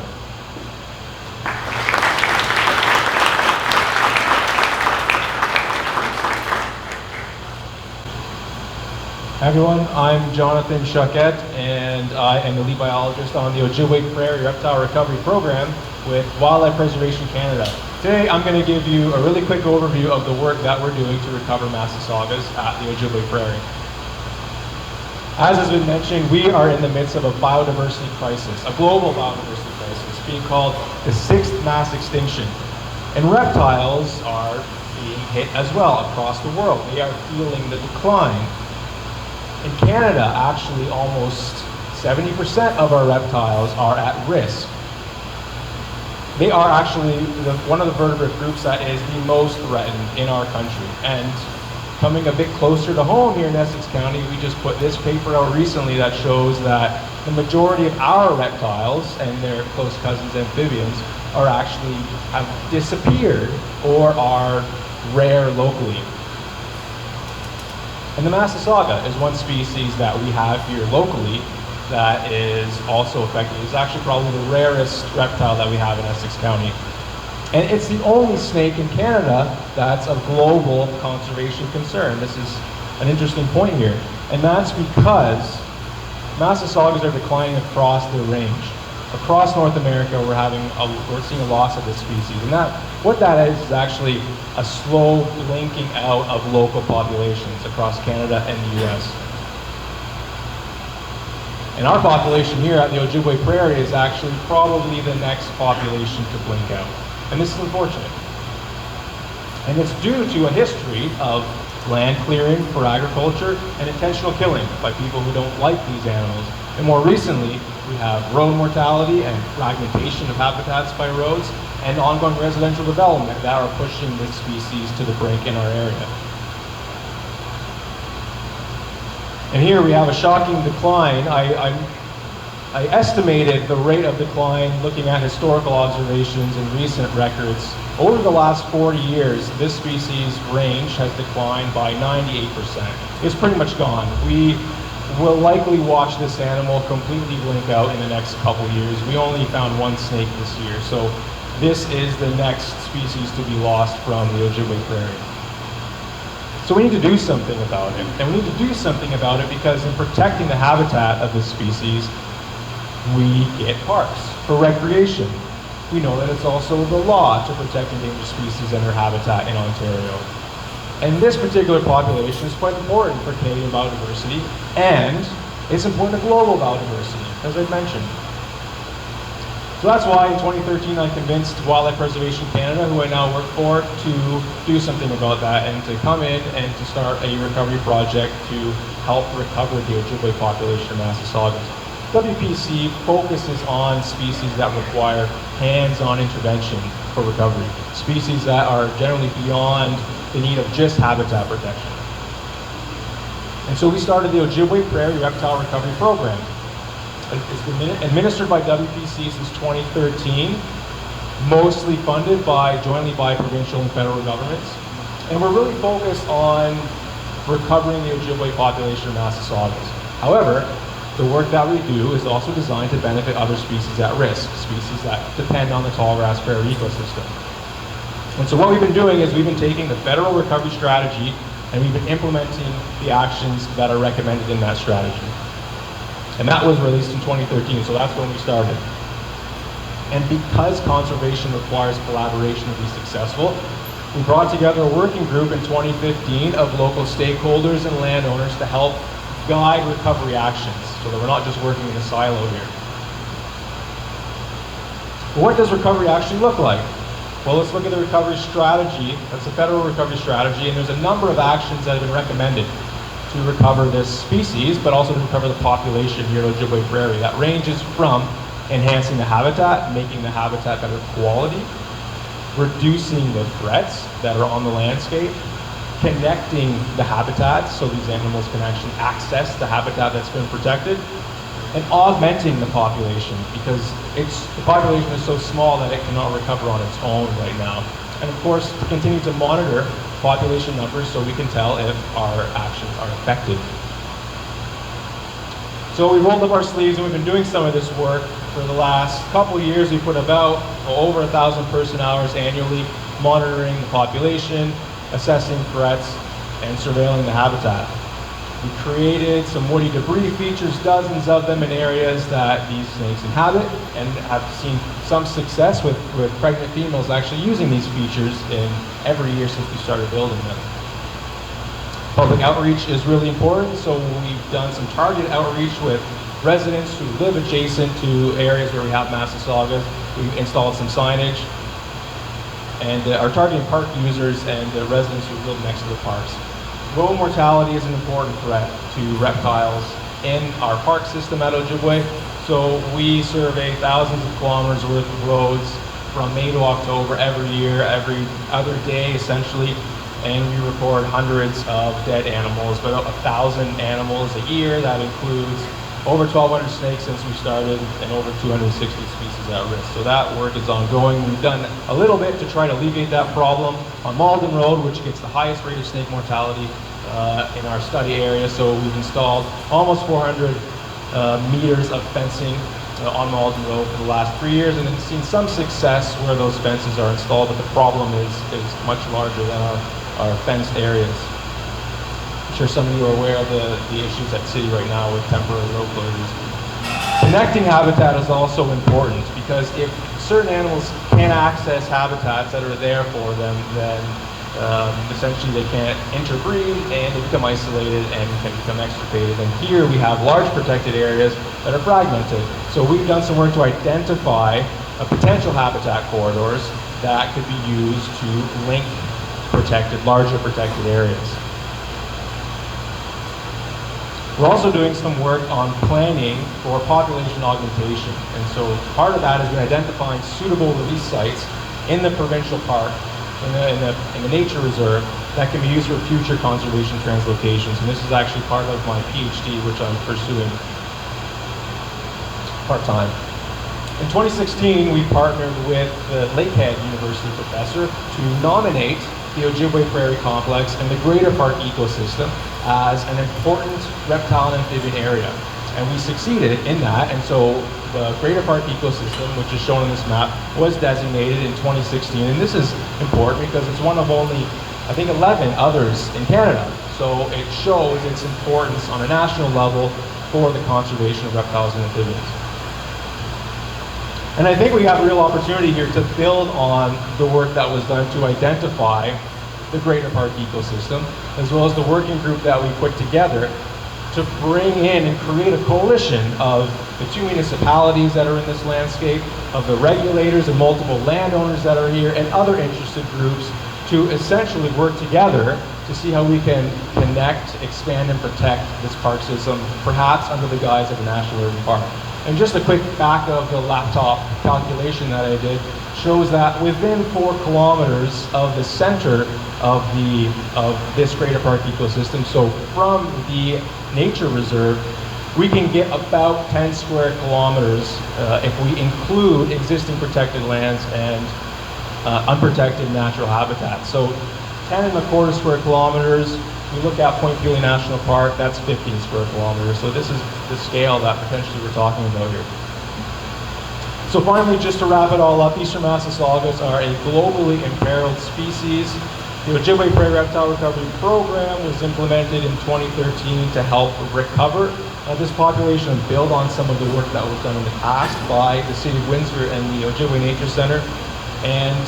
Hi everyone, I'm Jonathan Choquette, and I am the lead biologist on the Ojibwe Prairie Reptile Recovery Program with Wildlife Preservation Canada. Today I'm going to give you a really quick overview of the work that we're doing to recover Massasaugas at the Ojibwe Prairie. As has been mentioned, we are in the midst of a biodiversity crisis, a global biodiversity crisis, being called the 6th mass extinction. And reptiles are being hit as well across the world. They are feeling the decline. In Canada, actually, almost 70% of our reptiles are at risk. They are actually one of the vertebrate groups that is the most threatened in our country. And coming a bit closer to home here in Essex County, we just put this paper out recently that shows that the majority of our reptiles and their close cousins amphibians are actually have disappeared or are rare locally. And the Massasauga is one species that we have here locally that is also affected. It's actually probably the rarest reptile that we have in Essex County. And it's the only snake in Canada that's of global conservation concern. This is an interesting point here. And that's because Massasaugas are declining across the range. Across North America, we're seeing a loss of this species. And what that is actually a slow blinking out of local populations across Canada and the US. And our population here at the Ojibwe Prairie is actually probably the next population to blink out. And this is unfortunate. And it's due to a history of land clearing for agriculture and intentional killing by people who don't like these animals. And more recently, we have road mortality and fragmentation of habitats by roads and ongoing residential development that are pushing this species to the brink in our area. And here we have a shocking decline. I estimated the rate of decline looking at historical observations and recent records. Over the last 40 years, this species range has declined by 98%. It's pretty much gone. We will likely watch this animal completely blink out in the next couple years. We only found one snake this year, so this is the next species to be lost from the Ojibwe Prairie. So we need to do something about it. And we need to do something about it because in protecting the habitat of this species, we get parks for recreation. We know that it's also the law to protect endangered species and their habitat in Ontario. And this particular population is quite important for Canadian biodiversity, and it's important to global biodiversity, as I mentioned. So that's why in 2013 I convinced Wildlife Preservation Canada, who I now work for, to do something about that and to come in and to start a recovery project to help recover the Ojibwe population of Massasaugas. WPC focuses on species that require hands-on intervention for recovery, species that are generally beyond the need of just habitat protection. And so we started the Ojibwe Prairie Reptile Recovery Program. It's been administered by WPC since 2013, mostly funded jointly by provincial and federal governments. And we're really focused on recovering the Ojibwe population of Massasaugas. However, the work that we do is also designed to benefit other species at risk, species that depend on the tallgrass prairie ecosystem. And so what we've been doing is we've been taking the federal recovery strategy and we've been implementing the actions that are recommended in that strategy. And that was released in 2013, so that's when we started. And because conservation requires collaboration to be successful, we brought together a working group in 2015 of local stakeholders and landowners to help guide recovery actions, so that we're not just working in a silo here. What does recovery actually look like? Well, let's look at the recovery strategy. That's the federal recovery strategy, and there's a number of actions that have been recommended to recover this species, but also to recover the population here at Ojibwe Prairie. That ranges from enhancing the habitat, making the habitat better quality, reducing the threats that are on the landscape, connecting the habitats so these animals can actually access the habitat that's been protected, and augmenting the population because the population is so small that it cannot recover on its own right now. And of course, to continue to monitor population numbers so we can tell if our actions are effective. So we rolled up our sleeves and we've been doing some of this work for the last couple of years. We put about over 1,000 person hours annually monitoring the population, assessing threats, and surveilling the habitat. We created some woody debris features, dozens of them in areas that these snakes inhabit, and have seen some success with pregnant females actually using these features in every year since we started building them. Public outreach is really important, so we've done some targeted outreach with residents who live adjacent to areas where we have Massasaugas. We've installed some signage, and are targeting park users and residents who live next to the parks. Road mortality is an important threat to reptiles in our park system at Ojibwe, so we survey thousands of kilometers worth of roads from May to October every year, every other day essentially, and we record hundreds of dead animals, about 1,000 animals a year. That includes over 1,200 snakes since we started and over 260 species at risk. So that work is ongoing. We've done a little bit to try to alleviate that problem on Malden Road, which gets the highest rate of snake mortality in our study area. So we've installed almost 400 meters of fencing on Malden Road for the last 3 years, and seen some success where those fences are installed, but the problem is much larger than our fenced areas. I'm sure some of you are aware of the issues at City right now with temporary road closures. Connecting habitat is also important because if certain animals can't access habitats that are there for them, then essentially they can't interbreed and they become isolated and can become extirpated. And here we have large protected areas that are fragmented. So we've done some work to identify potential habitat corridors that could be used to link larger protected areas. We're also doing some work on planning for population augmentation. And so part of that has been identifying suitable release sites in the provincial park, in the nature reserve, that can be used for future conservation translocations. And this is actually part of my PhD, which I'm pursuing part-time. In 2016, we partnered with the Lakehead University professor to nominate the Ojibwe Prairie Complex and the greater park ecosystem as an important reptile and amphibian area. And we succeeded in that, and so the greater park ecosystem, which is shown on this map, was designated in 2016. And this is important because it's one of only, I think, 11 others in Canada. So it shows its importance on a national level for the conservation of reptiles and amphibians. And I think we have a real opportunity here to build on the work that was done to identify the greater park ecosystem, as well as the working group that we put together to bring in and create a coalition of the 2 municipalities that are in this landscape, of the regulators and multiple landowners that are here, and other interested groups to essentially work together to see how we can connect, expand, and protect this park system, perhaps under the guise of a national urban park. And just a quick back of the laptop calculation that I did shows that within 4 kilometers of the center of this greater park ecosystem, so from the nature reserve, we can get about 10 square kilometers if we include existing protected lands and unprotected natural habitat. So 10.25 square kilometers. We look at Point Pelee National Park, that's 15 square kilometers. So this is the scale that potentially we're talking about here. So finally, just to wrap it all up, Eastern Massasaugas are a globally imperiled species. The Ojibwe Prairie Reptile Recovery Program was implemented in 2013 to help recover this population and build on some of the work that was done in the past by the City of Windsor and the Ojibwe Nature Center. And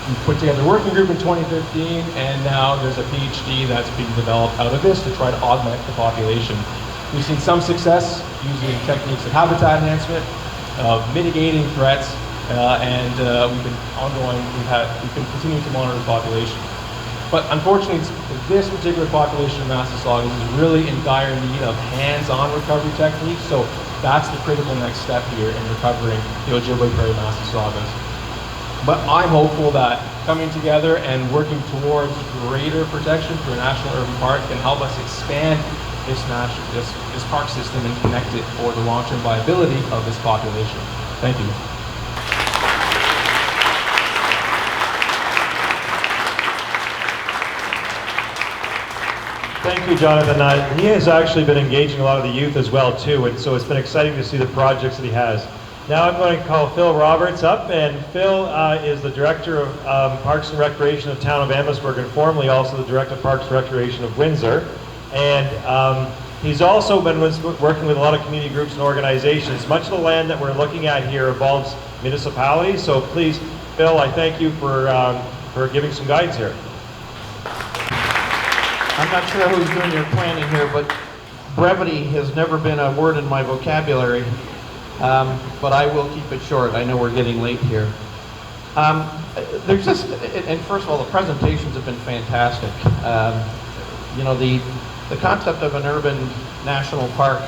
we put together a working group in 2015, and now there's a PhD that's being developed out of this to try to augment the population. We've seen some success using techniques of habitat enhancement, mitigating threats, and we've been continuing to monitor the population. But unfortunately, this particular population of Massasaugas is really in dire need of hands-on recovery techniques, so that's the critical next step here in recovering the Ojibwe Prairie Massasaugas. But I'm hopeful that coming together and working towards greater protection for a national urban park can help us expand this park system and connect it for the long-term viability of this population. Thank you. Thank you, Jonathan. He has actually been engaging a lot of the youth as well, too, and so it's been exciting to see the projects that he has. Now I'm going to call Phil Roberts up, and Phil is the Director of Parks and Recreation of Town of Amherstburg, and formerly also the Director of Parks and Recreation of Windsor. And he's also been working with a lot of community groups and organizations. Much of the land that we're looking at here involves municipalities, so please, Phil, I thank you for giving some guidance here. I'm not sure who's doing your planning here, but brevity has never been a word in my vocabulary. But I will keep it short. I know we're getting late here. There's just, and first of all, the presentations have been fantastic. You know, the concept of an urban national park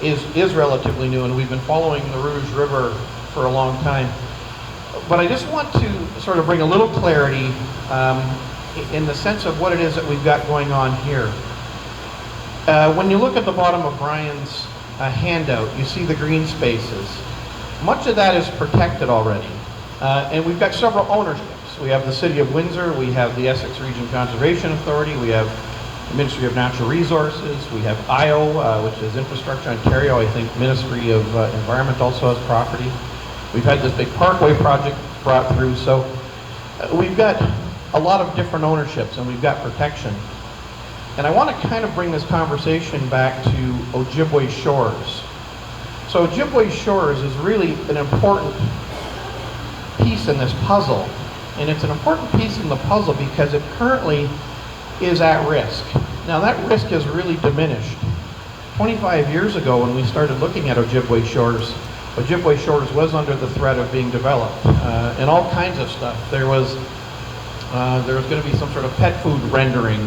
is relatively new, and we've been following the Rouge River for a long time. But I just want to sort of bring a little clarity in the sense of what it is that we've got going on here. When you look at the bottom of Brian's handout, you see the green spaces. Much of that is protected already. And we've got several ownerships. We have the City of Windsor, we have the Essex Region Conservation Authority, we have the Ministry of Natural Resources, we have IO, which is Infrastructure Ontario. I think Ministry of Environment also has property. We've had this big Parkway project brought through, so we've got a lot of different ownerships and we've got protection. And I want to kind of bring this conversation back to Ojibwe Shores. So Ojibwe Shores is really an important piece in this puzzle. And it's an important piece in the puzzle because it currently is at risk. Now that risk has really diminished. 25 years ago when we started looking at Ojibwe Shores was under the threat of being developed. And all kinds of stuff. There was going to be some sort of pet food rendering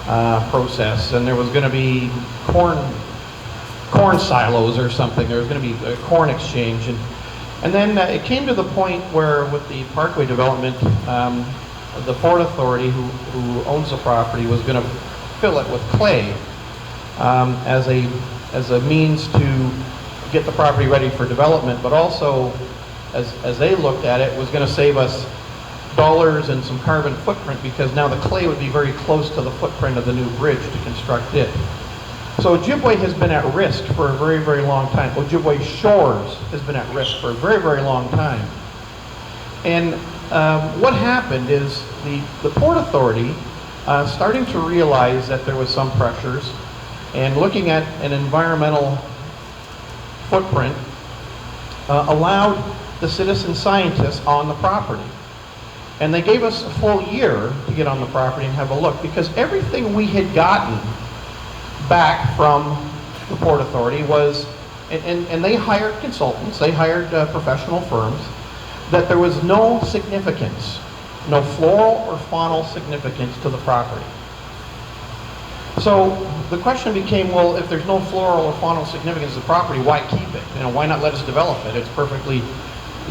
process, and there was going to be corn silos or something. There was going to be a corn exchange, and then it came to the point where, with the Parkway development, the Port Authority, who owns the property, was going to fill it with clay as a means to get the property ready for development, but also, as they looked at it, was going to save us dollars and some carbon footprint, because now the clay would be very close to the footprint of the new bridge to construct it. So Ojibwe has been at risk for a very, very long time. Ojibwe Shores has been at risk for a very, very long time. And what happened is the Port Authority, starting to realize that there was some pressures, and looking at an environmental footprint, allowed the citizen scientists on the property. And they gave us a full year to get on the property and have a look, because everything we had gotten back from the Port Authority was, and they hired consultants, they hired professional firms, that there was no significance, no floral or faunal significance to the property. So the question became, well, if there's no floral or faunal significance of the property, why keep it? You know, why not let us develop it? It's perfectly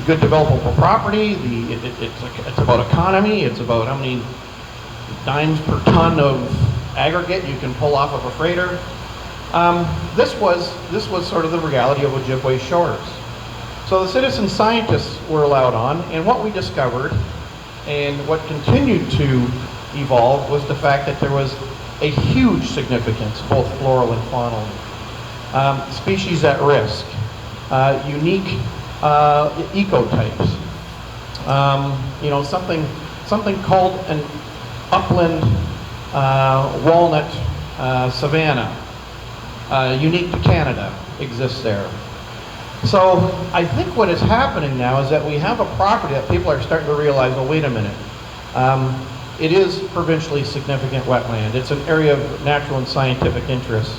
good developable property. It's about economy. It's about how many dimes per ton of aggregate you can pull off of a freighter. This was sort of the reality of Ojibwe shores. So the citizen scientists were allowed on, and what we discovered and what continued to evolve was the fact that there was a huge significance, both floral and faunal. Species at risk, unique ecotypes, you know, something called an upland walnut savanna, unique to Canada, exists there. So I think what is happening now is that we have a property that people are starting to realize, well, wait a minute. It is provincially significant wetland. It's an area of natural and scientific interest.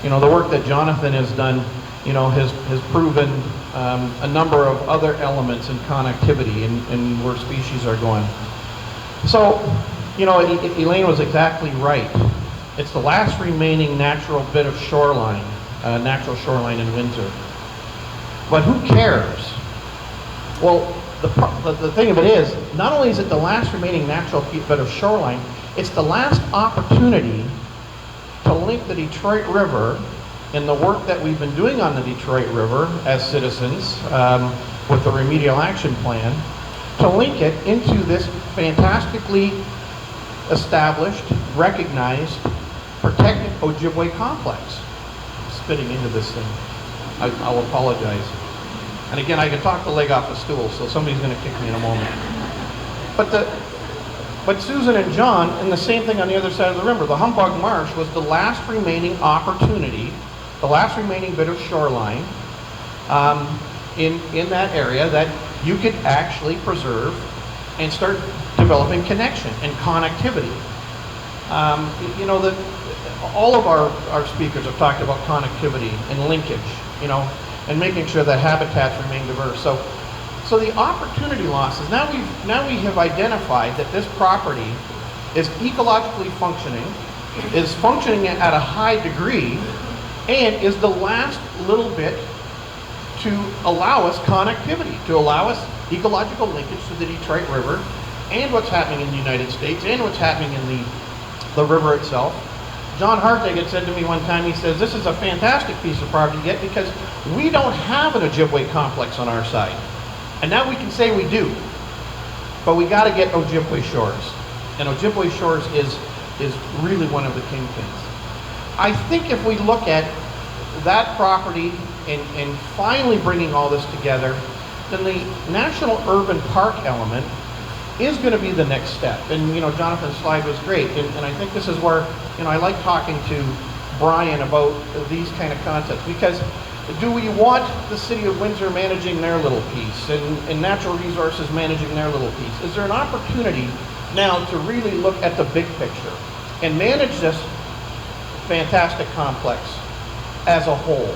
You know, the work that Jonathan has done, you know, has proven a number of other elements in connectivity and where species are going. So, you know, Elaine was exactly right. It's the last remaining natural bit of shoreline, natural shoreline in Windsor. But who cares? Well, the thing of it is, not only is it the last remaining natural bit of shoreline, it's the last opportunity to link the Detroit River and the work that we've been doing on the Detroit River as citizens with the remedial action plan, to link it into this fantastically established, recognized, protected Ojibwe complex. I'm spitting into this thing. I'll apologize. And again, I can talk the leg off the stool, so somebody's going to kick me in a moment. But Susan and John, and the same thing on the other side of the river, the Humbug Marsh was the last remaining opportunity, the last remaining bit of shoreline in that area that you could actually preserve and start developing connection and connectivity. You know, all of our speakers have talked about connectivity and linkage, you know, and making sure that habitats remain diverse. So the opportunity losses, now we have identified that this property is ecologically functioning, is functioning at a high degree, and is the last little bit to allow us connectivity, to allow us ecological linkage to the Detroit River and what's happening in the United States and what's happening in the river itself. John Hartig had said to me one time, he says, this is a fantastic piece of property yet because we don't have an Ojibwe complex on our side. And now we can say we do. But we got to get Ojibwe shores. And Ojibwe shores is really one of the kingpins. I think if we look at that property and finally bringing all this together, then the National Urban Park element is going to be the next step. And, you know, Jonathan's slide was great. And I think this is where, you know, I like talking to Brian about these kind of concepts, because do we want the City of Windsor managing their little piece and natural resources managing their little piece? Is there an opportunity now to really look at the big picture and manage this fantastic complex as a whole?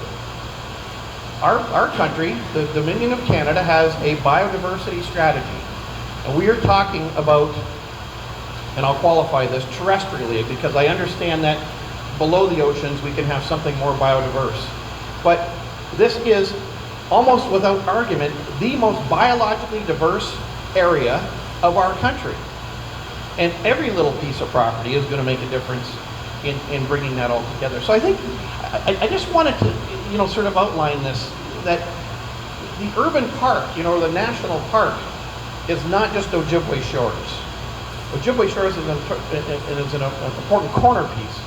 Our country, the Dominion of Canada, has a biodiversity strategy. And we are talking about, and I'll qualify this terrestrially, because I understand that below the oceans we can have something more biodiverse. But this is, almost without argument, the most biologically diverse area of our country. And every little piece of property is going to make a difference in bringing that all together. So I think, I just wanted to, you know, sort of outline this, that the urban park, you know, the national park, is not just Ojibwe shores. Ojibwe shores is an important corner piece.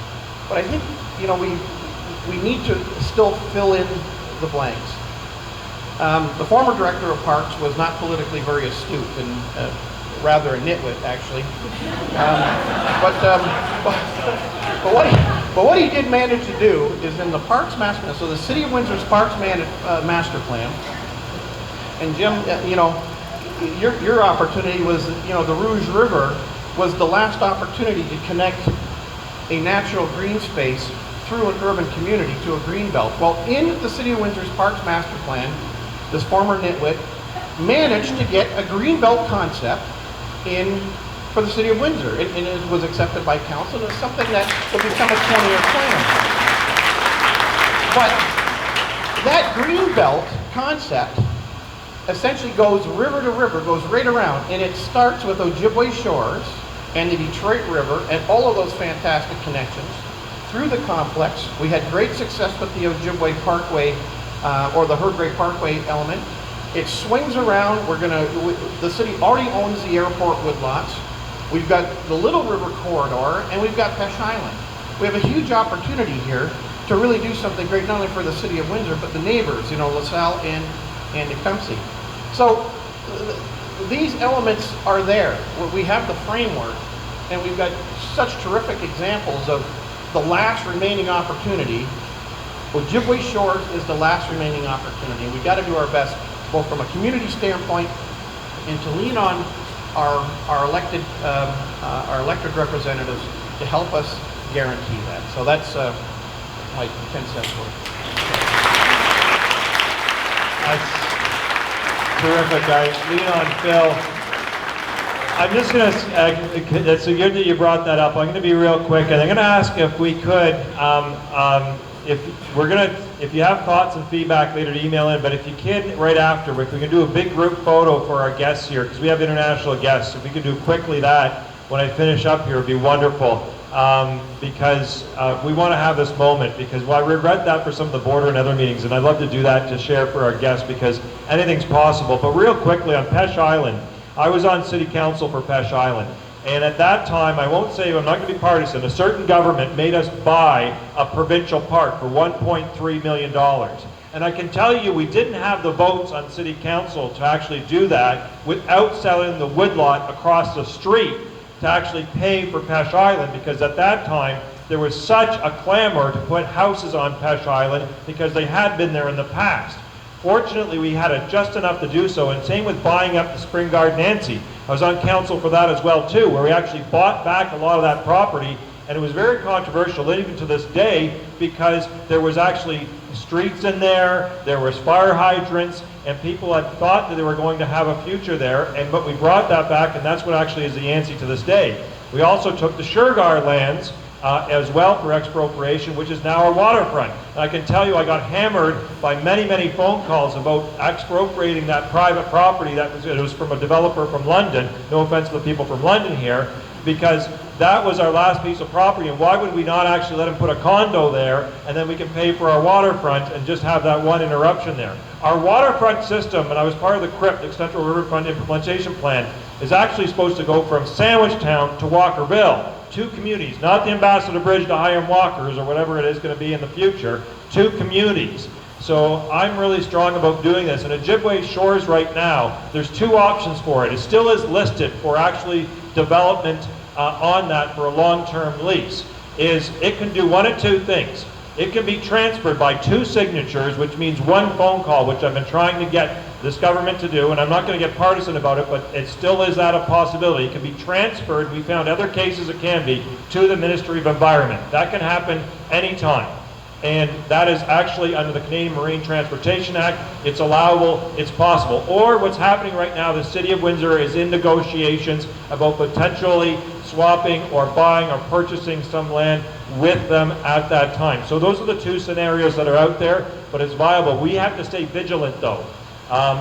But I think, you know, we need to still fill in the blanks. The former director of parks was not politically very astute and rather a nitwit, actually. But what he did manage to do is in the parks master plan, so the City of Windsor's parks master plan, and Jim, you know, your opportunity was, you know, the Rouge River was the last opportunity to connect a natural green space through an urban community to a green belt. Well, in the City of Windsor's parks master plan, this former nitwit managed to get a green belt concept in for the city of Windsor. And it was accepted by council, and it's something that will become a 20-year plan. But that green belt concept essentially goes river to river, goes right around, and it starts with Ojibwe Shores and the Detroit River and all of those fantastic connections through the complex. We had great success with the Ojibwe Parkway, or the Herdgray Parkway element. It swings around. The city already owns the airport woodlots. We've got the Little River Corridor, and we've got Pesh Island. We have a huge opportunity here to really do something great, not only for the city of Windsor, but the neighbors, LaSalle and Tecumseh. So these elements are there. We have the framework, and we've got such terrific examples of the last remaining opportunity. Ojibwe Shores is the last remaining opportunity. We've got to do our best, both from a community standpoint and to lean on our elected representatives to help us guarantee that. So that's my 10 cents worth. That's terrific. I lean on Phil. I'm just going to, it's good that you brought that up. I'm going to be real quick, and I'm going to ask if we could, if you have thoughts and feedback later to email in, but if you can, right after, if we can do a big group photo for our guests here, because we have international guests, if we could do quickly that when I finish up here, it would be wonderful. Because we want to have this moment, because I regret that for some of the border and other meetings, and I'd love to do that to share for our guests, because anything's possible. But real quickly on Pesh Island, I was on city council for Pesh Island, and at that time, I won't say, I'm not going to be partisan, a certain government made us buy a provincial park for $1.3 million. And I can tell you, we didn't have the votes on city council to actually do that without selling the woodlot across the street to actually pay for Pesh Island, because at that time there was such a clamor to put houses on Pesh Island because they had been there in the past. Fortunately, we had just enough to do so, and same with buying up the Spring Garden Nancy. I was on council for that as well too, where we actually bought back a lot of that property, and it was very controversial even to this day, because there was actually streets in there, there was fire hydrants, and people had thought that they were going to have a future there, but we brought that back, and that's what actually is the Yancey to this day. We also took the Shergar lands as well for expropriation, which is now our waterfront. And I can tell you, I got hammered by many, many phone calls about expropriating that private property that was from a developer from London. No offense to the people from London here, because that was our last piece of property, and why would we not actually let him put a condo there, and then we can pay for our waterfront and just have that one interruption there. Our waterfront system, and I was part of the CRIP, the Central Riverfront Implementation Plan, is actually supposed to go from Sandwichtown to Walkerville. 2 communities, not the Ambassador Bridge to Hiram Walkers or whatever it is going to be in the future, 2 communities. So I'm really strong about doing this. And Ojibwe Shores right now, there's 2 options for it. It still is listed for actually development on that for a long-term lease. It can do one of 2 things. It can be transferred by 2 signatures, which means 1 phone call, which I've been trying to get this government to do, and I'm not going to get partisan about it, but it still is that a possibility. It can be transferred, we found other cases it can be, to the Ministry of Environment. That can happen anytime. And that is actually under the Canadian Marine Transportation Act. It's allowable, it's possible. Or what's happening right now, the City of Windsor is in negotiations about potentially swapping or buying or purchasing some land with them at that time. So those are the 2 scenarios that are out there, but it's viable. We have to stay vigilant though.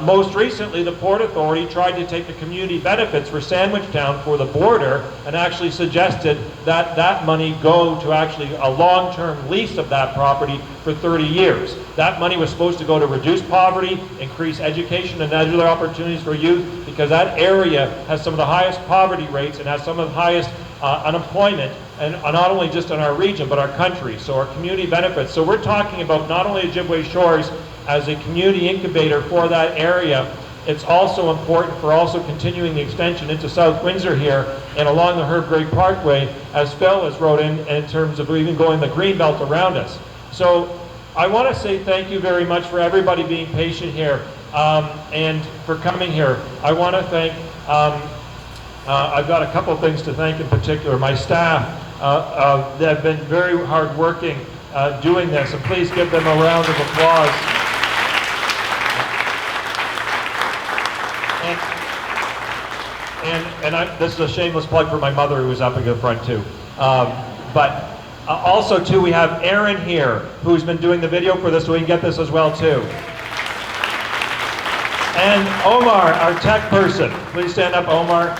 Most recently, the Port Authority tried to take the community benefits for Sandwichtown for the border and actually suggested that that money go to actually a long-term lease of that property for 30 years. That money was supposed to go to reduce poverty, increase education and other opportunities for youth, because that area has some of the highest poverty rates and has some of the highest unemployment, and not only just in our region, but our country. So our community benefits. So we're talking about not only Ojibwe Shores as a community incubator for that area, it's also important for also continuing the extension into South Windsor here and along the Herdgray Parkway, as Phil has wrote in terms of even going the green belt around us. So I want to say thank you very much for everybody being patient here and for coming here. I want to thank, I've got a couple of things to thank in particular. My staff, they have been very hardworking doing this, and please give them a round of applause. This is a shameless plug for my mother who was up in the front too. Also too, we have Aaron here, who's been doing the video for this, so we can get this as well too. And Omar, our tech person. Please stand up, Omar.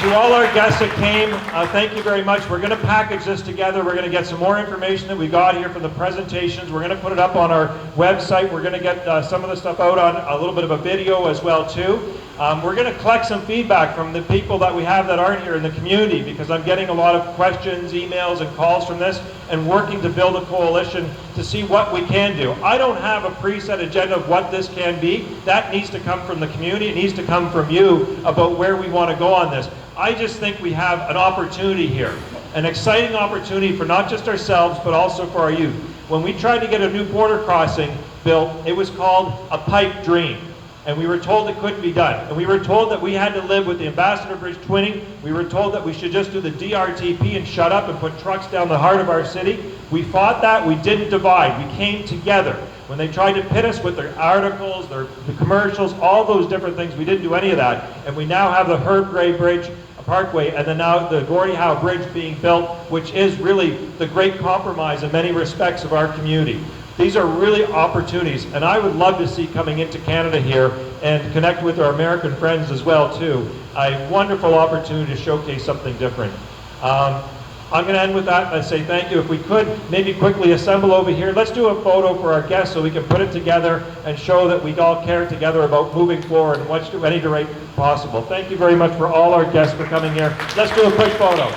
To all our guests that came, thank you very much. We're going to package this together. We're going to get some more information that we got here from the presentations. We're going to put it up on our website. We're going to get some of the stuff out on a little bit of a video as well too. We're going to collect some feedback from the people that we have that aren't here in the community, because I'm getting a lot of questions, emails, and calls from this, and working to build a coalition to see what we can do. I don't have a preset agenda of what this can be. That needs to come from the community. It needs to come from you about where we want to go on this. I just think we have an opportunity here, an exciting opportunity for not just ourselves, but also for our youth. When we tried to get a new border crossing built, it was called a pipe dream. And we were told it couldn't be done. And we were told that we had to live with the Ambassador Bridge twinning. We were told that we should just do the DRTP and shut up and put trucks down the heart of our city. We fought that. We didn't divide. We came together. When they tried to pit us with their articles, the commercials, all those different things, we didn't do any of that. And we now have the Herb Gray Bridge Parkway, and then now the Gordie Howe Bridge being built, which is really the great compromise in many respects of our community. These are really opportunities, and I would love to see coming into Canada here and connect with our American friends as well too. A wonderful opportunity to showcase something different. I'm going to end with that and say thank you. If we could maybe quickly assemble over here, let's do a photo for our guests so we can put it together and show that we all care together about moving forward and what's to any rate possible. Thank you very much for all our guests for coming here. Let's do a quick photo.